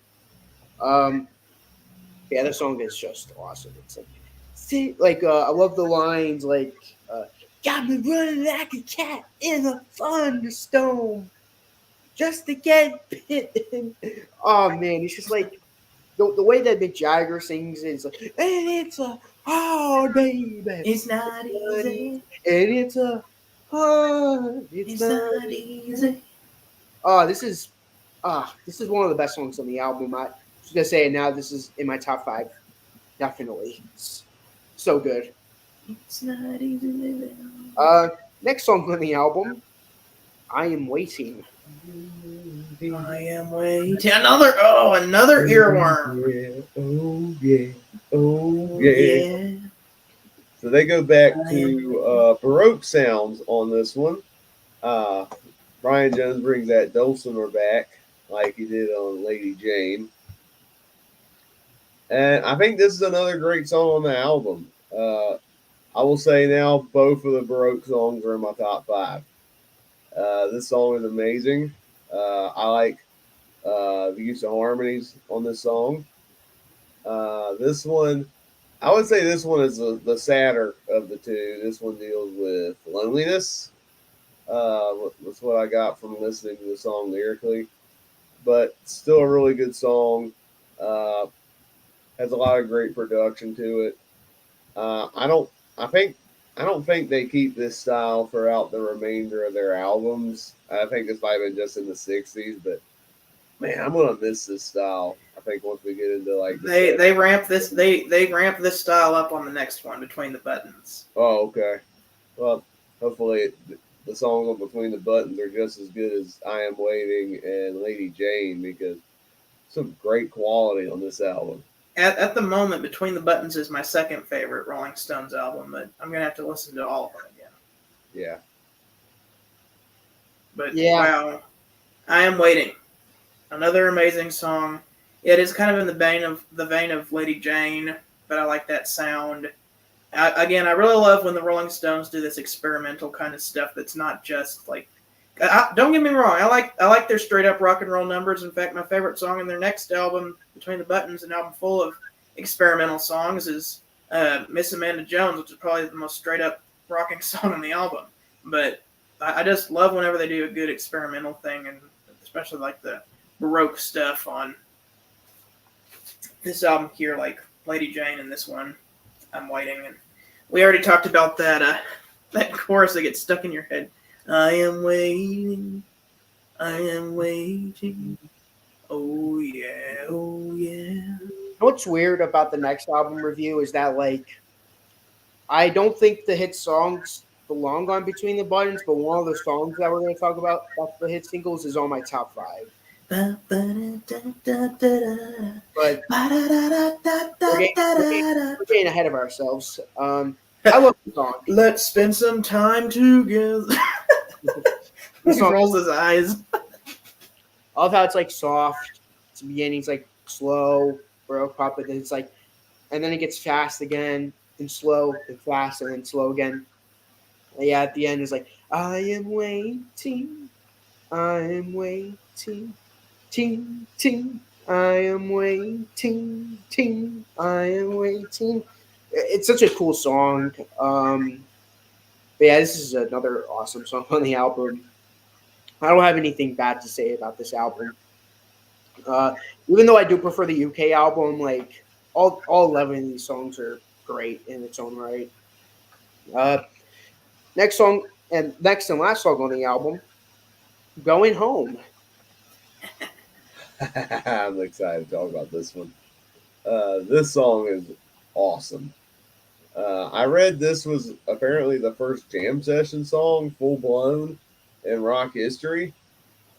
A: Yeah, the song is just awesome. It's like, I love the lines like, got me running like a cat in a thunderstorm just to get bitten. Oh man, it's just like the way that Mick Jagger sings is like, and it's a hard baby.
C: It's not easy.
A: And it's a hard.
C: It's not easy.
A: This is one of the best songs on the album. I was gonna say it now. This is in my top 5, definitely. It's so good.
C: It's not easy.
A: Next song on the album, I Am Waiting.
C: I am waiting. Another earworm.
B: Oh yeah. So they go back to Baroque sounds on this one. Brian Jones brings that dulcimer back like he did on Lady Jane. And I think this is another great song on the album. I will say now both of the Baroque songs are in my top five. This song is amazing. I like the use of harmonies on this song. This one, I would say this one is the sadder of the two. This one deals with loneliness. That's what I got from listening to the song lyrically. But still a really good song. Uh, has a lot of great production to it. I don't. I don't think they keep this style throughout the remainder of their albums. I think this might have been just in the '60s, but man, I'm gonna miss this style. I think once we get into like
C: They ramp this style up on the next one, Between the Buttons.
B: Oh, okay. Well, hopefully the songs on Between the Buttons are just as good as I Am Waiting and Lady Jane because some great quality on this album.
C: At the moment, Between the Buttons is my second favorite Rolling Stones album, but I'm gonna have to listen to all of them again.
B: Yeah.
C: But
A: Yeah.
C: wow, I Am Waiting, another amazing song. It is kind of in the vein of Lady Jane, but I like that sound. I really love when the Rolling Stones do this experimental kind of stuff that's not just like. Don't get me wrong, I like their straight up rock and roll numbers. In fact, my favorite song in their next album, Between the Buttons, an album full of experimental songs, is Miss Amanda Jones, which is probably the most straight up rocking song on the album. But I just love whenever they do a good experimental thing, and especially like the Baroque stuff on this album here, like Lady Jane and this one, I'm Waiting. And we already talked about that that chorus that gets stuck in your head. I am waiting, I am waiting. Oh yeah, oh yeah.
A: What's weird about the next album review is that like I don't think the hit songs belong on Between the Buttons, but one of the songs that we're going to talk about, that's the hit singles, is on my top five. But we're getting ahead of ourselves. I love the song.
C: Let's spend some time together.
A: The
C: He
A: song,
C: rolls his eyes.
A: I love how it's like soft. It's the beginning's like slow, Baroque pop, but then it's like, and then it gets fast again, and slow, and fast, and then slow again. And yeah, at the end it's like, I am waiting, I am waiting, ting, ting, I am waiting, ting, I am waiting. It's such a cool song. But yeah, this is another awesome song on the album. I don't have anything bad to say about this album. Even though I do prefer the UK album, like all 11 of these songs are great in its own right. Next and last song on the album, Going Home.
B: I'm excited to talk about this one. This song is awesome. I read this was apparently the first jam session song, full blown, in rock history.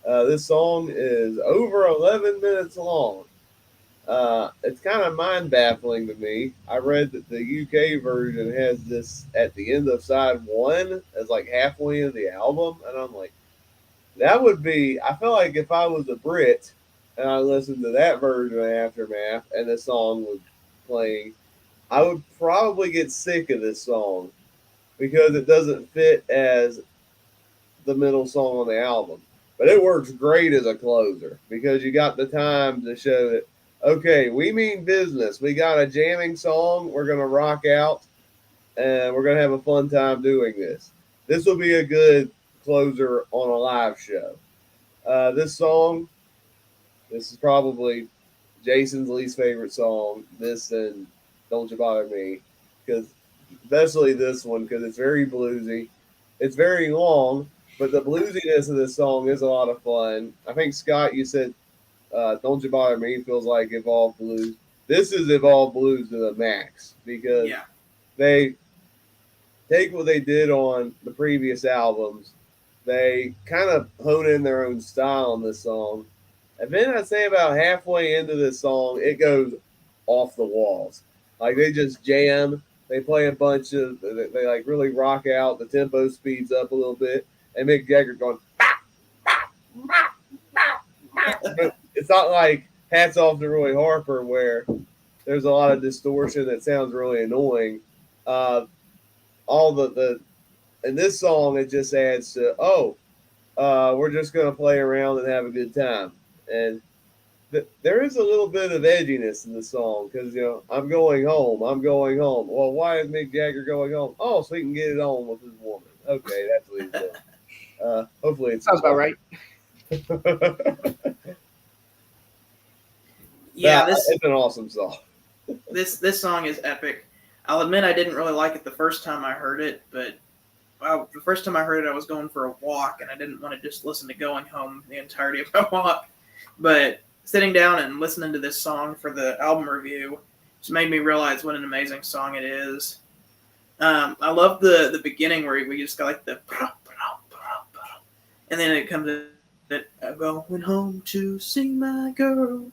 B: This song is over 11 minutes long. It's kind of mind baffling to me. I read that the UK version has this at the end of side one as like halfway in the album, and I'm like, that would be. I feel like if I was a Brit and I listened to that version of Aftermath and the song was playing, I would probably get sick of this song because it doesn't fit as the middle song on the album. But it works great as a closer because you got the time to show that, okay, we mean business. We got a jamming song. We're going to rock out and we're going to have a fun time doing this. This will be a good closer on a live show. This song, this is probably Jason's least favorite song. This and Don't You Bother Me, because especially this one because it's very bluesy. It's very long, but the bluesiness of this song is a lot of fun. I think Scott, you said Don't You Bother Me feels like Evolved Blues. This is Evolved Blues to the max because they take what they did on the previous albums. They kind of hone in their own style on this song. And then I'd say about halfway into this song, it goes off the walls. Like they just jam. They play a bunch of, they like really rock out. The tempo speeds up a little bit. And Mick Jagger going, bah! but it's not like Hats Off to Roy Harper where there's a lot of distortion that sounds really annoying. All the in this song it just adds to we're just gonna play around and have a good time, and there is a little bit of edginess in the song because I'm going home. Well, why is Mick Jagger going home? Oh, so he can get it on with his woman. Okay, that's what he's doing. Hopefully it
A: Sounds about right.
C: Yeah,
B: it's an awesome song.
C: This song is epic. I'll admit I didn't really like it the first time I heard it, but the first time I heard it, I was going for a walk, and I didn't want to just listen to Going Home the entirety of my walk. But sitting down and listening to this song for the album review just made me realize what an amazing song it is. I love the beginning where we just got like the and then it comes in that I'm going home to see my girl.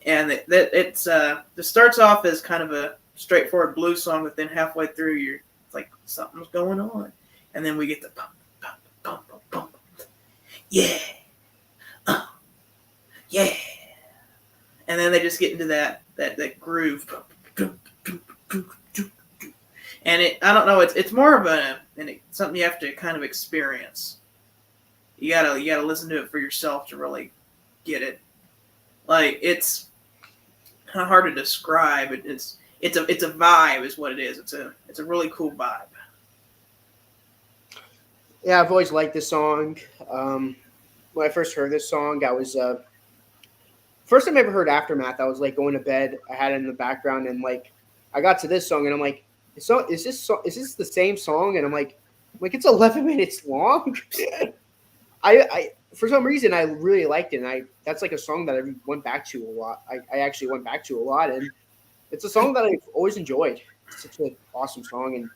C: And it starts off as kind of a straightforward blues song, but then halfway through it's like something's going on. And then we get the pump, pump, pump, pump, pump. Yeah. Yeah. And then they just get into that groove. And I don't know, it's more of something you have to kind of experience. You gotta listen to it for yourself to really get it. Like, it's kind of hard to describe. It's a vibe is what it is. It's a really cool vibe.
A: Yeah, I've always liked this song. When I first heard this song, I was first time I ever heard Aftermath. I was like going to bed. I had it in the background, and like I got to this song, and I'm like, so is this the same song? And I'm like it's 11 minutes long. I for some reason I really liked it, and that's like a song that I went back to a lot. I actually went back to a lot, and it's a song that I've always enjoyed. It's such an awesome song, and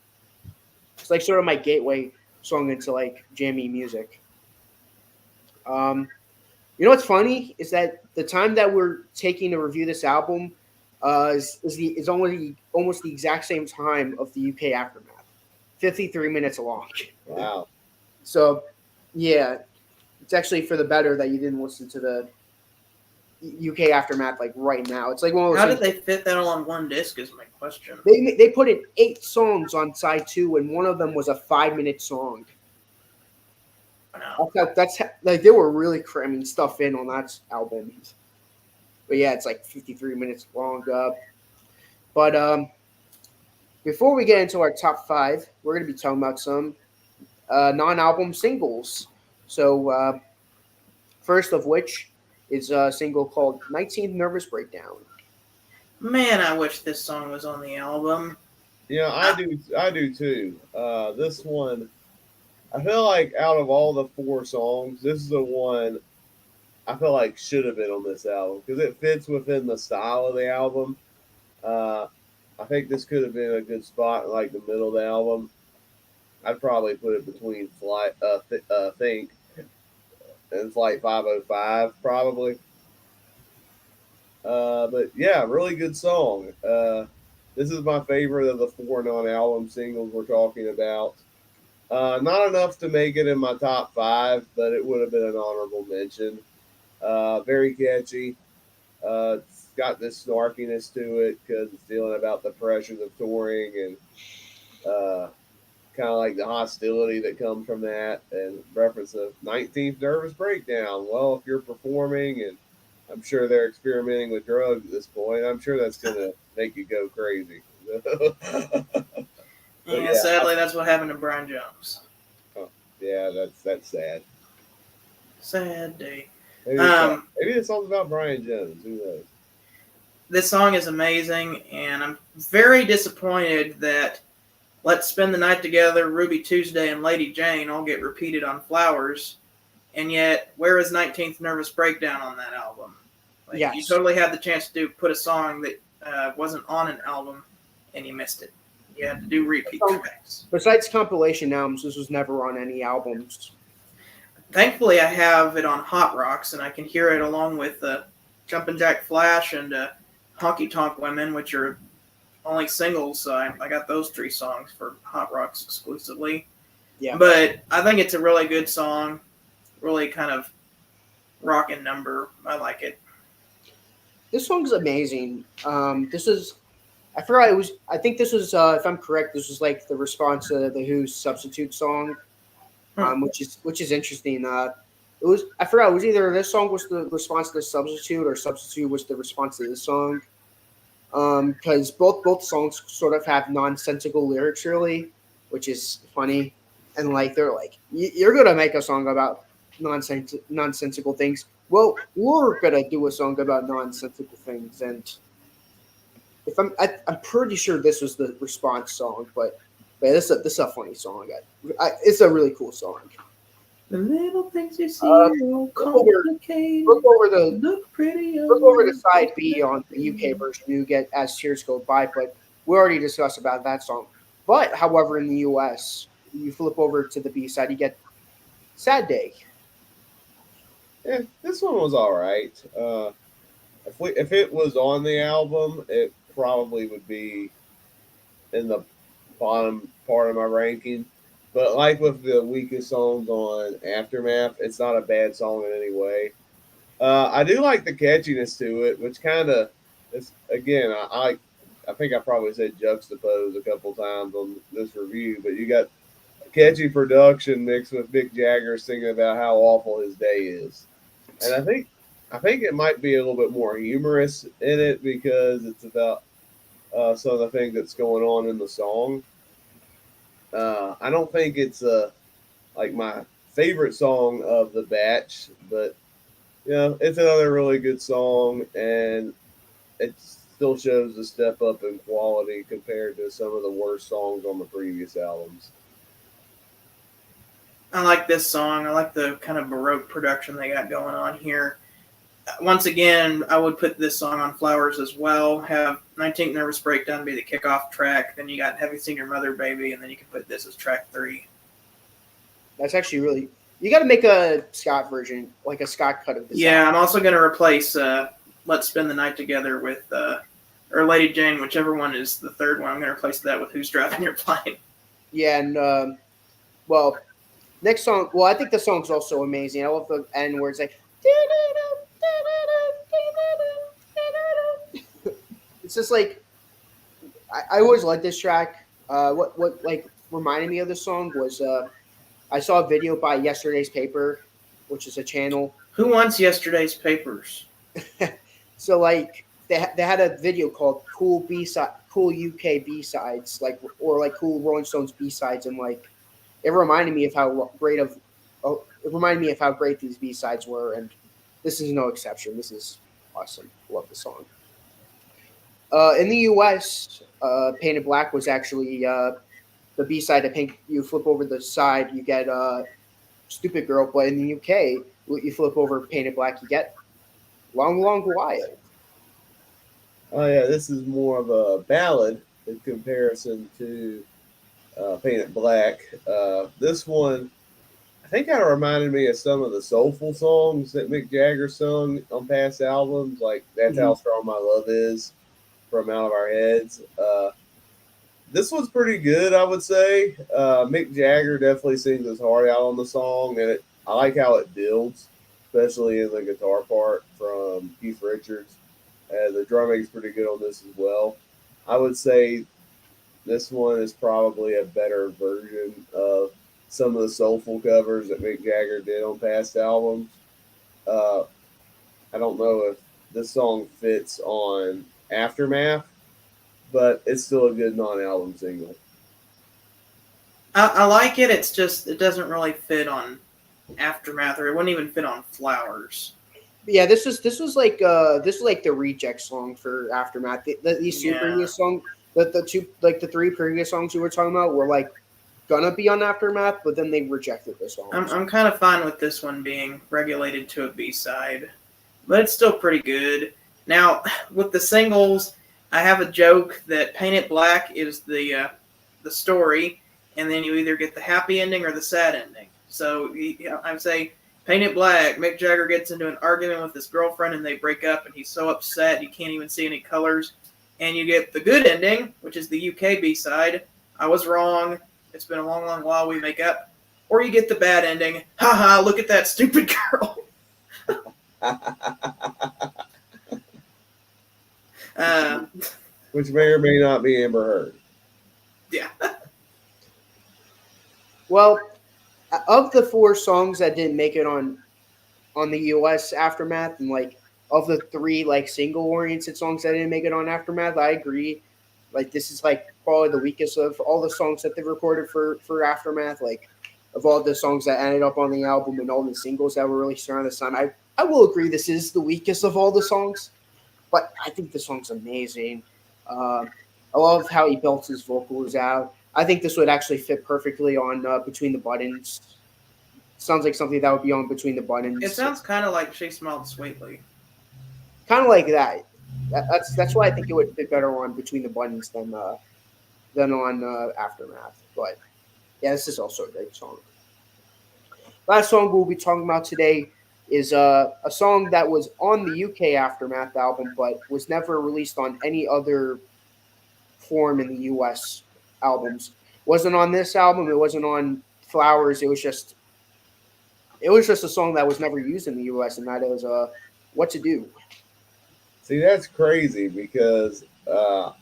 A: it's like sort of my gateway song into like jammy music. You know what's funny is that the time that we're taking to review this album is almost the exact same time of the UK Aftermath, 53 minutes long.
B: Wow.
A: So, yeah, it's actually for the better that you didn't listen to the UK Aftermath like right now. It's like one of those
C: How
A: things-
C: did they fit that all on one disc is my question.
A: They put in 8 songs on side 2, and one of them was a 5-minute song.
C: Wow.
A: That's like they were really cramming stuff in on that album. But yeah, it's like 53 minutes long. But before we get into our top 5, we're going to be talking about some non-album singles. So first of which is a single called 19th Nervous Breakdown.
C: Man, I wish this song was on the album.
B: Yeah, I do too. This one, I feel like out of all the 4 songs, this is the one I feel like should have been on this album because it fits within the style of the album. I think this could have been a good spot in like the middle of the album. I'd probably put it between Think and Flight 505 probably. But yeah, really good song. This is my favorite of the 4 non-album singles we're talking about. Not enough to make it in my top 5, but it would have been an honorable mention. Very catchy. It's got this snarkiness to it because it's dealing about the pressures of touring and kind of like the hostility that comes from that, and reference of 19th Nervous Breakdown. Well, if you're performing, and I'm sure they're experimenting with drugs at this point, I'm sure that's going to make you go crazy.
C: Yeah, sadly, that's what happened to Brian Jones.
B: Yeah, that's sad.
C: Sad day.
B: Maybe the song's about Brian Jones. Who knows?
C: This song is amazing, and I'm very disappointed that Let's Spend the Night Together, Ruby Tuesday, and Lady Jane all get repeated on Flowers, and yet where is 19th Nervous Breakdown on that album? Like,
A: Yes.
C: You totally had the chance to put a song that wasn't on an album, and you missed it. You had to do repeat tracks.
A: Besides compilation albums, this was never on any albums.
C: Thankfully, I have it on Hot Rocks, and I can hear it along with Jumpin' Jack Flash and Honky Tonk Women, which are only singles. So I got those 3 songs for Hot Rocks exclusively.
A: Yeah.
C: But I think it's a really good song. Really kind of rocking number. I like it.
A: This song's amazing. This is I forgot it was. I think this was, if I'm correct, this was like the response to the Who's "Substitute" song, which is interesting. It was. I forgot. It was either this song was the response to the "Substitute" or "Substitute" was the response to this song. Because both songs sort of have nonsensical lyrics, really, which is funny, and like they're like, "You're gonna make a song about nonsensical things." Well, we're gonna do a song about nonsensical things, and if I'm pretty sure this was the response song, but this is a funny song. It's a really cool song.
C: The little things you see will
A: complicate. Look over the side B on the UK version. You get As Tears Go By, but we already discussed about that song. But however, in the US, you flip over to the B side, you get Sad Day.
B: Yeah, this one was all right. If it was on the album, it probably would be in the bottom part of my ranking. But like with the weakest songs on Aftermath, it's not a bad song in any way. I do like the catchiness to it, which kind of is, again, I think I probably said juxtapose a couple times on this review, but you got catchy production mixed with Mick Jagger singing about how awful his day is. And I think it might be a little bit more humorous in it because it's about some of the things that's going on in the song. I don't think it's like my favorite song of the batch, but it's another really good song, and it still shows a step up in quality compared to some of the worst songs on the previous albums.
C: I like this song. I like the kind of Baroque production they got going on here. Once again, I would put this song on Flowers as well. Have 19th Nervous Breakdown be the kickoff track. Then you got Have You Seen Your Mother, Baby? And then you can put this as track 3.
A: That's actually really. You got to make a Scott version, like a Scott cut of this.
C: Yeah, I'm also going to replace Let's Spend the Night Together with, or Lady Jane, whichever one is the third one. I'm going to replace that with Who's Driving Your Plane.
A: Yeah, and, well, next song. Well, I think the song's also amazing. I love the end where it's like. It's just like I always liked this track. What like reminded me of this song was I saw a video by Yesterday's Paper, which is a channel.
C: Who wants Yesterday's Papers?
A: So like they had a video called cool UK B sides, like or like cool Rolling Stones B sides, and like it reminded me of how great these B sides were, and this is no exception. This is awesome. Love the song. In the U.S., Painted Black was actually the B-side. I think you flip over the side, you get Stupid Girl. But in the U.K., you flip over Painted Black, you get Long, Long While.
B: Oh, yeah, this is more of a ballad in comparison to Painted Black. This one, I think kind of reminded me of some of the soulful songs that Mick Jagger sung on past albums, like That's How Strong My Love Is from Out of Our Heads. This one's pretty good, I would say. Mick Jagger definitely sings his heart out on the song, and I like how it builds, especially in the guitar part from Keith Richards. The drumming is pretty good on this as well. I would say this one is probably a better version of some of the soulful covers that Mick Jagger did on past albums. I don't know if this song fits on Aftermath, but it's still a good non-album single.
C: I like it. It's just it doesn't really fit on Aftermath, or it wouldn't even fit on Flowers.
A: Yeah, this was like the reject song for Aftermath. These two previous songs, the three previous songs you were talking about were like gonna be on Aftermath, but then they rejected this song.
C: I'm kind of fine with this one being regulated to a B-side, but it's still pretty good. Now, with the singles, I have a joke that Painted Black is the story, and then you either get the happy ending or the sad ending. So I would say Painted Black, Mick Jagger gets into an argument with his girlfriend, and they break up, and he's so upset you can't even see any colors. And you get the good ending, which is the UK B-side. I was wrong. It's been a long, long while. We make up. Or you get the bad ending. Haha, look at that stupid girl.
B: Which may or may not be Amber Heard.
C: Yeah.
A: Well, of the 4 songs that didn't make it on the US Aftermath, and like of the 3 like single oriented songs that didn't make it on Aftermath, I agree. Like this is like probably the weakest of all the songs that they recorded for Aftermath. Like of all the songs that ended up on the album and all the singles that were released around this time, I will agree this is the weakest of all the songs. But I think the song's amazing. I love how he built his vocals out. I think this would actually fit perfectly on Between the Buttons. Sounds like something that would be on Between the Buttons.
C: It sounds kind of like She Smiled Sweetly.
A: Kind of like that. That's why I think it would fit better on Between the Buttons than on Aftermath. But yeah, this is also a great song. Last song we'll be talking about today is a song that was on the UK Aftermath album, but was never released on any other form in the US albums. Wasn't on this album. It wasn't on Flowers. It was just a song that was never used in the US, and that is What to Do.
B: See, that's crazy because I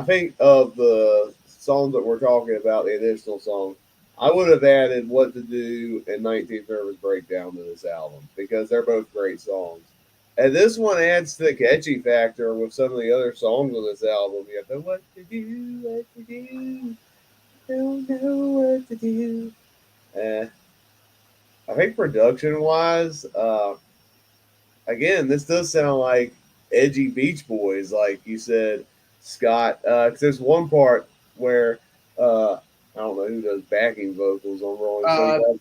B: think of the songs that we're talking about, the additional song, I would have added What to Do and 19th Nervous Breakdown to this album because they're both great songs. And this one adds to the catchy factor with some of the other songs on this album. You have the What to Do, don't know what to do. I think production wise, again, this does sound like edgy Beach Boys, like you said, Scott. Because there's one part where I don't know who does backing vocals on Rolling Stones.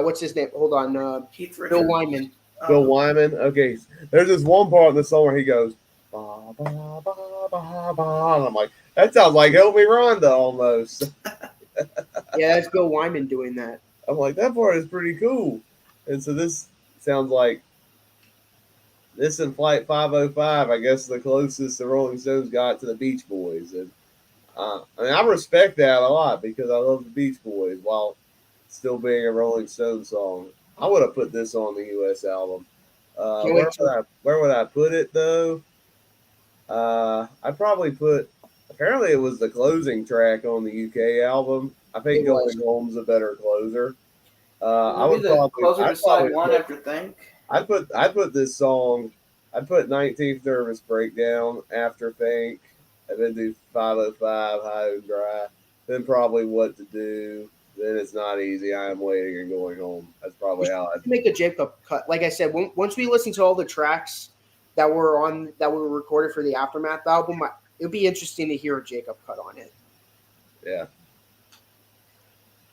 A: What's his name? Hold on.
C: Keith
A: Bill
C: Richards.
A: Wyman.
B: Bill Wyman. Okay, there's this one part in the song where he goes, ba, ba, ba, ba, ba. And I'm like, that sounds like Help Me Rhonda almost.
A: Yeah, that's Bill Wyman doing that.
B: I'm like, that part is pretty cool. And so this sounds like this and Flight 505, I guess, the closest the Rolling Stones got to the Beach Boys. And I mean, I respect that a lot because I love the Beach Boys while still being a Rolling Stones song. I would have put this on the US album. Where would I put it, though? I'd probably put, apparently it was the closing track on the UK album. I think Going Home's a better closer. I would
C: probably closer to side one
B: put,
C: after Think.
B: I'd put this song. I'd put 19th Nervous Breakdown after Think, and then do 505 High and Dry. Then probably What to Do. Then It's Not Easy. I Am Waiting and Going Home. That's probably how I'd
A: make a Jacob cut. Like I said, once we listen to all the tracks that were recorded for the Aftermath album, it would be interesting to hear a Jacob cut on it.
B: Yeah.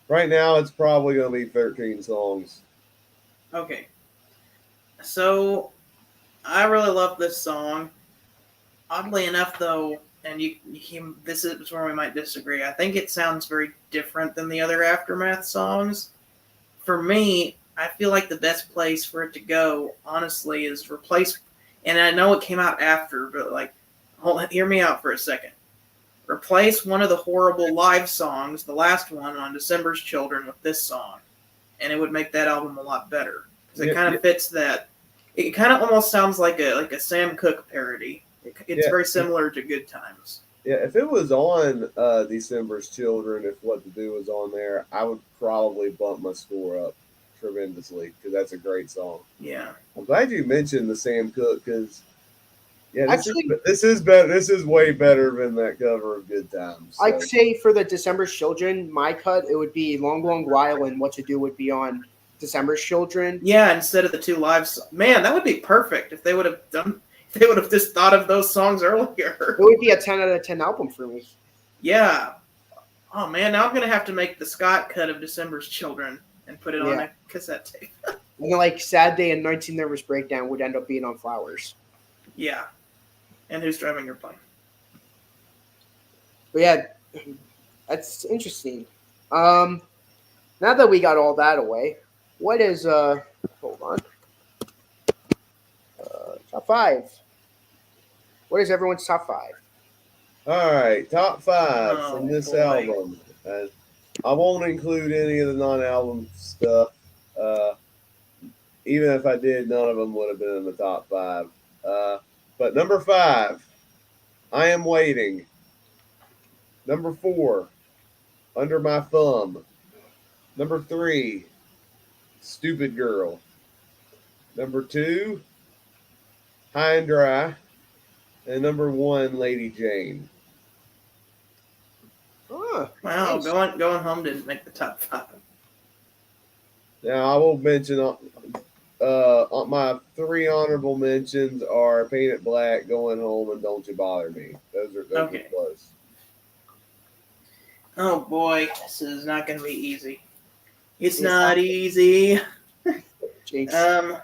B: Right now, it's probably going to be 13 songs.
C: Okay. So, I really love this song. Oddly enough, though, and this is where we might disagree. I think it sounds very different than the other Aftermath songs. For me, I feel like the best place for it to go, honestly, is replace. And I know it came out after, but hear me out for a second. Replace one of the horrible live songs, the last one on December's Children, with this song, and it would make that album a lot better because it kind of fits that. It kind of almost sounds like a Sam Cooke parody. It's very similar to Good Times.
B: Yeah, if it was on December's Children, if What to Do was on there, I would probably bump my score up tremendously because that's a great song.
C: Yeah,
B: I'm glad you mentioned the Sam Cooke because this is better. This is way better than that cover of Good Times. So.
A: I'd say for the December's Children, my cut it would be Long Long While, and What to Do would be on December's Children.
C: Yeah, instead of the 2 live songs. Man, that would be perfect if they would have done. They would have just thought of those songs earlier.
A: It would be a 10 out of 10 album for me.
C: Yeah. Oh, man, now I'm going to have to make the Scott cut of December's Children and put it on a cassette tape.
A: And then, Sad Day and 19 Nervous Breakdown would end up being on Flowers.
C: Yeah. And Who's Driving Your Plane?
A: But yeah, that's interesting. Now that we got all that away, what is, hold on. Top 5. What is everyone's top 5?
B: All right, top 5 from this album. I won't include any of the non-album stuff. even if I did, none of them would have been in the top 5. But number 5, I Am Waiting. Number 4, Under My Thumb. Number 3, Stupid Girl. Number 2, High and Dry. And number 1, Lady Jane.
A: Oh,
C: Wow,
A: nice.
C: going home didn't make the top 5.
B: Now I will mention my 3 honorable mentions are Painted Black, Going Home, and Don't You Bother Me. Those are
C: Okay.
B: close.
C: Oh boy, this is not going to be easy. It's
A: It's
C: not
A: not.
C: easy.
A: Jinx.
C: I'm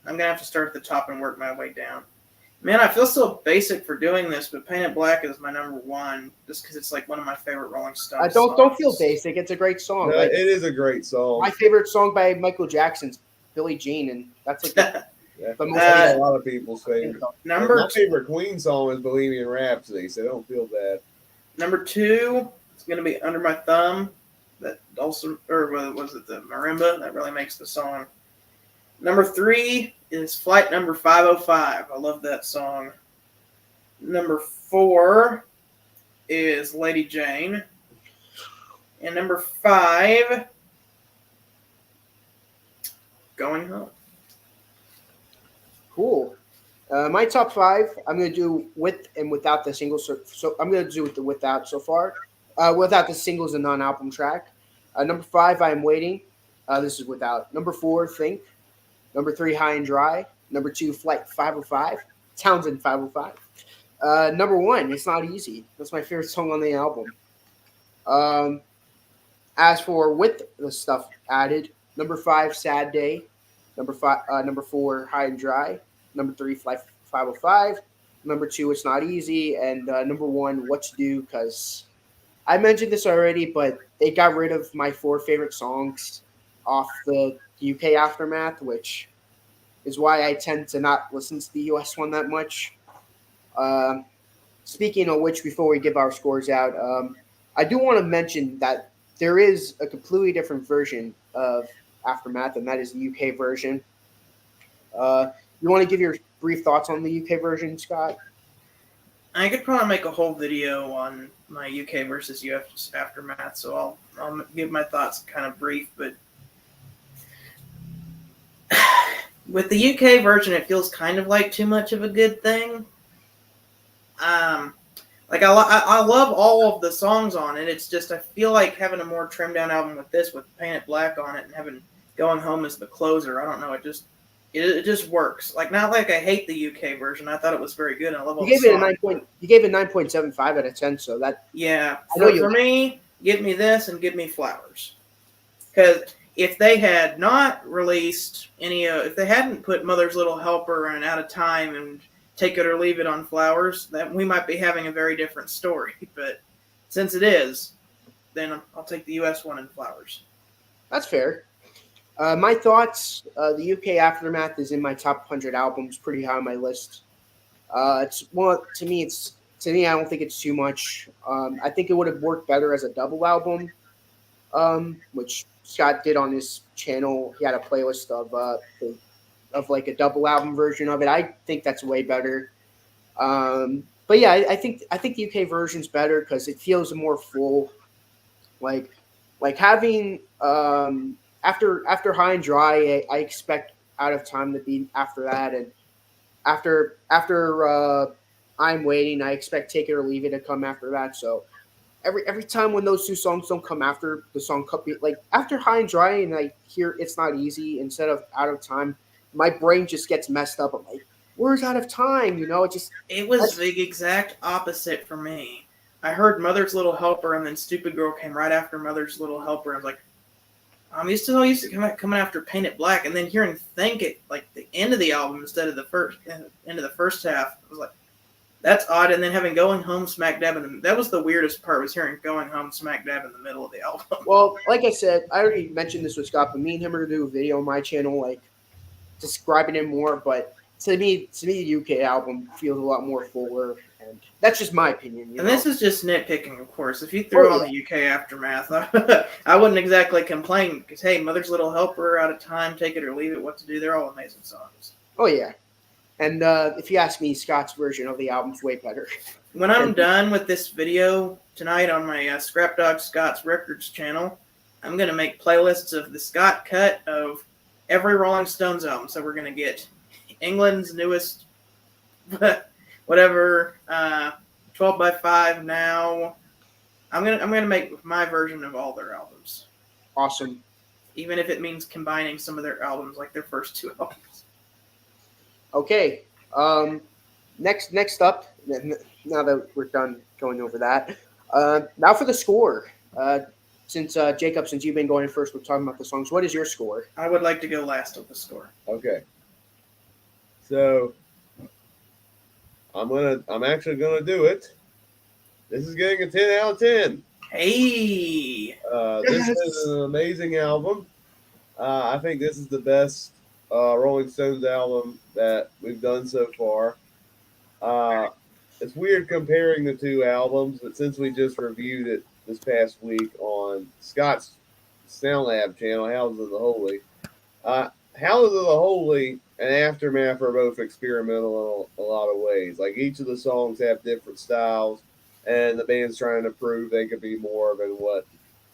C: gonna have to start at the top and work my way down. Man, I feel so basic for doing this, but Painted Black is my number 1, just because it's like one of my favorite Rolling Stones.
A: Don't feel
C: songs.
A: basic. It's a great song.
B: No,
A: Like,
B: it is a great song.
A: my favorite song by Michael Jackson's Billie Jean, and that's like the
B: Yeah.
A: most
B: That's a lot of people's favorite.
C: number
B: My favorite Queen song is Bohemian Rhapsody, so don't feel bad.
C: number 2 is gonna be Under My Thumb. That also, or was it the marimba that really makes the song? Number 3 is Flight Number 505. I love that song. Number 4 is Lady Jane. And number 5, Going Home.
A: cool. My top 5, I'm gonna do with and without the singles. So I'm gonna do with the without so far, without the singles and non-album track. Number 5, I Am Waiting. This is without. Number 4, Think. Number 3, High and Dry. Number 2, Flight 505. Townsend 505. Number 1, It's Not Easy. That's my favorite song on the album. As for with the stuff added, number 5, Sad Day. Number 4, High and Dry. Number 3, Flight 505. Number 2, It's Not Easy. And number 1, What to Do, because I mentioned this already, but they got rid of my 4 favorite songs off the UK Aftermath, which is why I tend to not listen to the US one that much. Speaking of which, before we give our scores out, I do want to mention that there is a completely different version of Aftermath, and that is the UK version. You want to give your brief thoughts on the UK version, Scott?
C: I could probably make a whole video on my UK versus US Aftermath, so I'll give my thoughts kind of brief, but with the UK version, it feels kind of like too much of a good thing. Like I love all of the songs on it. It's just I feel like having a more trimmed down album with this, with Painted Black on it, and having Going Home as the closer. I don't know. It just works. Like, not like I hate the UK version. I thought it was very good. I love all
A: You
C: the
A: gave it a
C: songs.
A: You gave it 9.75 out of 10. So that
C: Yeah,
A: I know
C: for me, give me this and give me Flowers. Because if they had not released any, if they hadn't put Mother's Little Helper and Out of Time and Take It or Leave It on Flowers, then we might be having a very different story. But since it is, then I'll take the US one and Flowers.
A: that's fair. My thoughts: the UK Aftermath is in my top 100 albums, pretty high on my list. It's to me. I don't think it's too much. I think it would have worked better as a double album, which Scott did on his channel. He had a playlist of like a double album version of it. I think that's way better. But yeah, I think the UK version's better because it feels more full. Like having after High and Dry, I expect Out of Time to be after that, and after I'm Waiting, I expect Take It or Leave It to come after that. So every time when those two songs don't come after the song, like after High and Dry, and I hear It's Not Easy instead of Out of Time, my brain just gets messed up. I'm like, where's Out of Time? You know,
C: It was the exact opposite for me. I heard Mother's Little Helper, and then Stupid Girl came right after Mother's Little Helper. I was like, I'm used to coming after Painted Black, and then hearing Think It like the end of the album instead of the end of the first half. I was like, that's odd. And then having Going Home smack dab that was the weirdest part, was hearing Going Home smack dab in the middle of the album.
A: well, like I said, I already mentioned this with Scott, but me and him are gonna do a video on my channel, like describing it more. But to me, the UK album feels a lot more fuller, And that's just my opinion.
C: And this is just nitpicking, of course. If you threw on the UK Aftermath, I wouldn't exactly complain because, hey, Mother's Little Helper, Out of Time, Take It or Leave It, What to Do, they're all amazing songs.
A: Oh, yeah. And if you ask me, Scott's version of the album's way better.
C: When I'm done with this video tonight on my Scrap Dog Scott's Records channel, I'm going to make playlists of the Scott cut of every Rolling Stones album. So we're going to get England's newest, whatever, 12x5 now. I'm gonna make my version of all their albums.
A: Awesome.
C: Even if it means combining some of their albums, like their first 2 albums.
A: Okay. Next up, now that we're done going over that, now for the score. Since Jacob, since you've been going first, we're talking about the songs. What is your score?
C: I would like to go last with the score.
B: Okay. So I'm actually gonna do it. This is getting a 10 out of 10.
C: Hey.
B: This is an amazing album. I think this is the best Rolling Stones album that we've done so far. It's weird comparing the 2 albums, but since we just reviewed it this past week on Scott's SoundLab channel, Houses of the Holy, Houses of the Holy and Aftermath are both experimental in a lot of ways. Like, each of the songs have different styles, and the band's trying to prove they could be more than what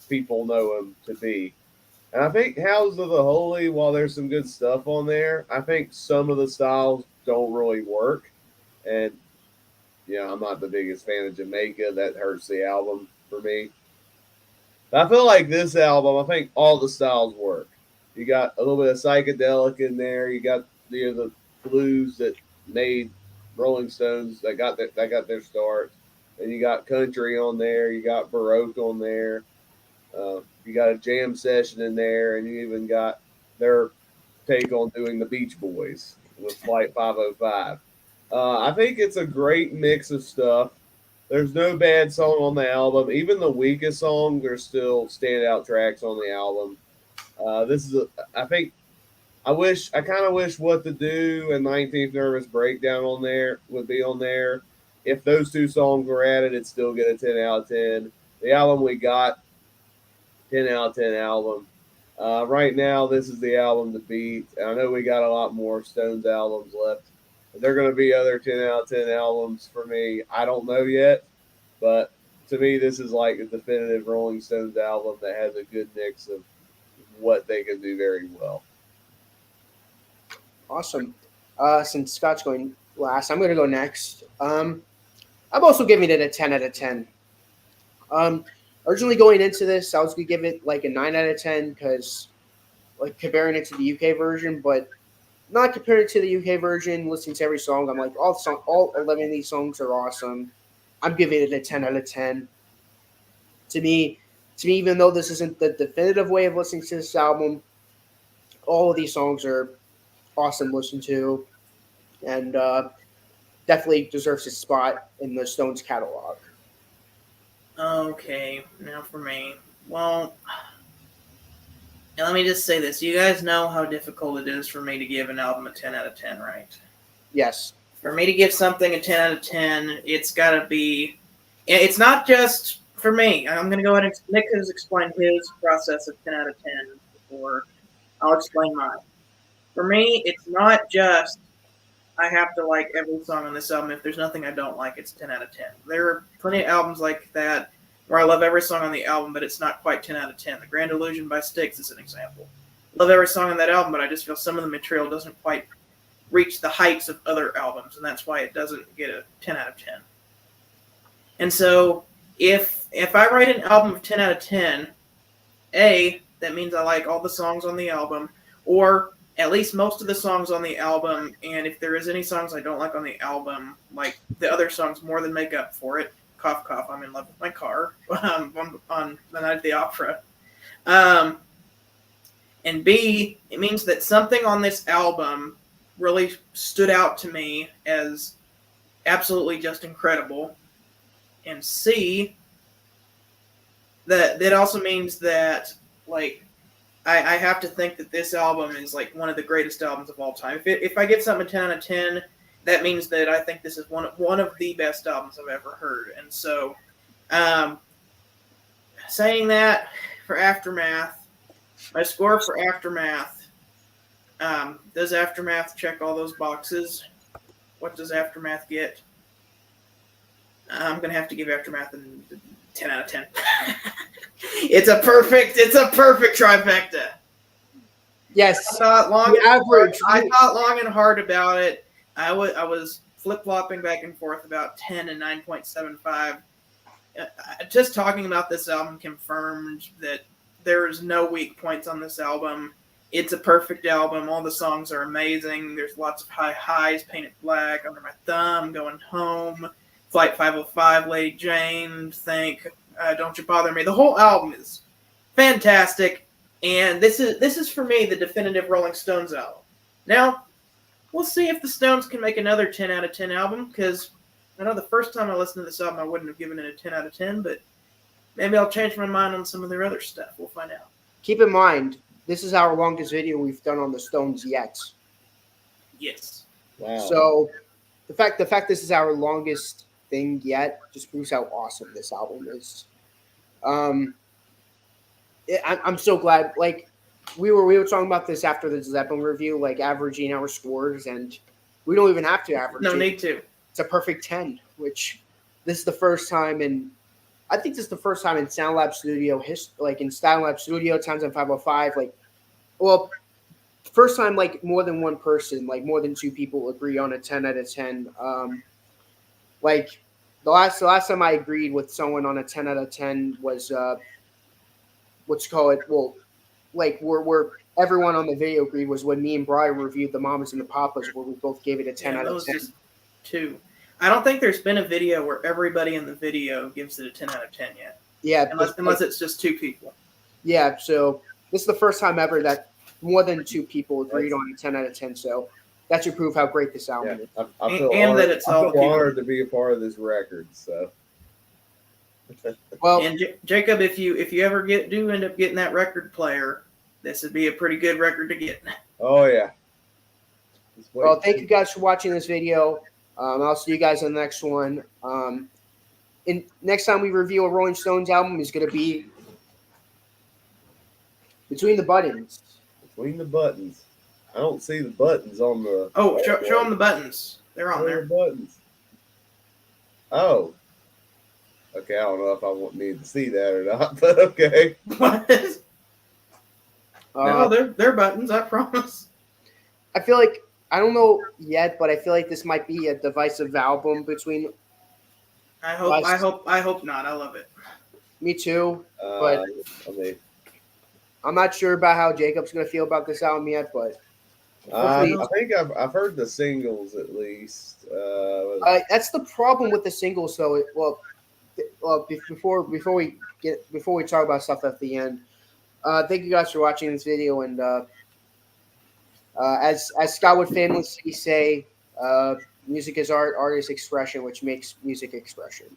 B: people know them to be. And I think Houses of the Holy, while there's some good stuff on there, I think some of the styles don't really work. And, I'm not the biggest fan of Jamaica. That hurts the album for me. But I feel like this album, I think all the styles work. You got a little bit of psychedelic in there. You got the blues that made Rolling Stones that got their start. And you got country on there. You got Baroque on there. You got a jam session in there, and you even got their take on doing the Beach Boys with Flight 505. I think it's a great mix of stuff. There's no bad song on the album. Even the weakest songs are still standout tracks on the album. I kind of wish What to Do and 19th Nervous Breakdown on there would be on there. If those 2 songs were added, it'd still get a 10 out of 10. The album we got, 10 out of 10 album. Right now, this is the album to beat. I know we got a lot more Stones albums left. Are there going to be other 10 out of 10 albums for me? I don't know yet. But to me, this is like a definitive Rolling Stones album that has a good mix of what they can do very well.
A: Awesome. Since Scott's going last, I'm going to go next. I'm also giving it a 10 out of 10. Originally going into this, I was going to give it like a 9 out of 10 because, like, comparing it to the UK version, but not comparing it to the UK version. Listening to every song, I'm like, all 11 of these songs are awesome. I'm giving it a 10 out of 10. To me, even though this isn't the definitive way of listening to this album, all of these songs are awesome to listen to, and definitely deserves a spot in the Stones catalog.
C: Okay, now for me. Well, let me just say this. You guys know how difficult it is for me to give an album a 10 out of 10, right?
A: Yes.
C: For me to give something a 10 out of 10, it's got to be... It's not just for me. I'm going to go ahead and... Nick has explained his process of 10 out of 10 before. I'll explain mine. For me, it's not just I have to like every song on this album. If there's nothing I don't like, it's 10 out of 10. There are plenty of albums like that where I love every song on the album, but it's not quite 10 out of 10. The Grand Illusion by Styx is an example. Love every song on that album, but I just feel some of the material doesn't quite reach the heights of other albums, and that's why it doesn't get a 10 out of 10. And so if I write an album of 10 out of 10, that means I like all the songs on the album, or at least most of the songs on the album, and if there is any songs I don't like on the album, like the other songs more than make up for it. Cough, cough, I'm in love with my car on the Night of the Opera. And B, it means that something on this album really stood out to me as absolutely just incredible. And C, that also means that, like, I have to think that this album is like one of the greatest albums of all time. If I give something a 10 out of 10, that means that I think this is one of the best albums I've ever heard. And so, saying that, for Aftermath, my score for Aftermath, does Aftermath check all those boxes? What does Aftermath get? I'm gonna have to give Aftermath a 10 out of 10. It's a perfect trifecta.
A: Yes,
C: I thought long
A: the average.
C: I thought long and hard about it. I was flip-flopping back and forth about 10 and 9.75. Just talking about this album confirmed that there is no weak points on this album. It's a perfect album. All the songs are amazing. There's lots of high highs. Painted Black, Under My Thumb, Going Home, Flight 505, Lady Jane, Think, Don't You Bother Me. The whole album is fantastic, and this is for me the definitive Rolling Stones album. Now, we'll see if the Stones can make another 10 out of 10 album, because I know the first time I listened to this album I wouldn't have given it a 10 out of 10, but maybe I'll change my mind on some of their other stuff. We'll find out.
A: Keep in mind, this is our longest video we've done on the Stones yet.
C: Yes.
B: Wow.
A: So the fact this is our longest thing yet just proves how awesome this album is. I'm so glad. Like we were talking about this after the Zeppelin review, like averaging our scores, and we don't even have to average.
C: No
A: it.
C: need to.
A: It's a perfect 10, which this is the first time in. I think this is the first time in SoundLab Studio like in SoundLab Studio times on 505, first time like more than one person, like more than two people agree on a 10 out of 10. Like the last time I agreed with someone on a 10 out of 10 was what's called it. Well, like where everyone on the video agreed was when me and Brian reviewed the Mamas and the Papas, where we both gave it a 10 out of 10.
C: Just two. I don't think there's been a video where everybody in the video gives it a 10 out of 10 yet.
A: Yeah,
C: Unless it's just two people.
A: Yeah, so this is the first time ever that more than two people agreed on a 10 out of 10. So that should prove how great this album is.
B: I feel
C: And
B: honored,
C: that it's all
B: I feel honored to be a part of this record. So,
A: Well,
C: And Jacob, if you ever do end up getting that record player, this would be a pretty good record to get.
B: oh yeah.
A: thank you guys for watching this video. I'll see you guys in the next one. And next time we review a Rolling Stones album is going to be Between the Buttons.
B: Between the Buttons. I don't see the buttons on the.
C: Oh, show them the buttons. They're on
B: Where are
C: there.
B: the buttons. Oh. Okay, I don't know if I need to see that or not, but okay.
C: What? No,
A: Uh,
C: they're buttons. I promise.
A: I feel like, I don't know yet, but I feel like this might be a divisive album between
C: I hope not. I love it.
A: me too.
B: I mean,
A: I'm not sure about how Jacob's going to feel about this album yet, but
B: I think I've heard the singles at least.
A: that's the problem with the singles, though. Before we talk about stuff at the end, thank you guys for watching this video. And as Scott would famously say, music is art, art is expression, which makes music expression.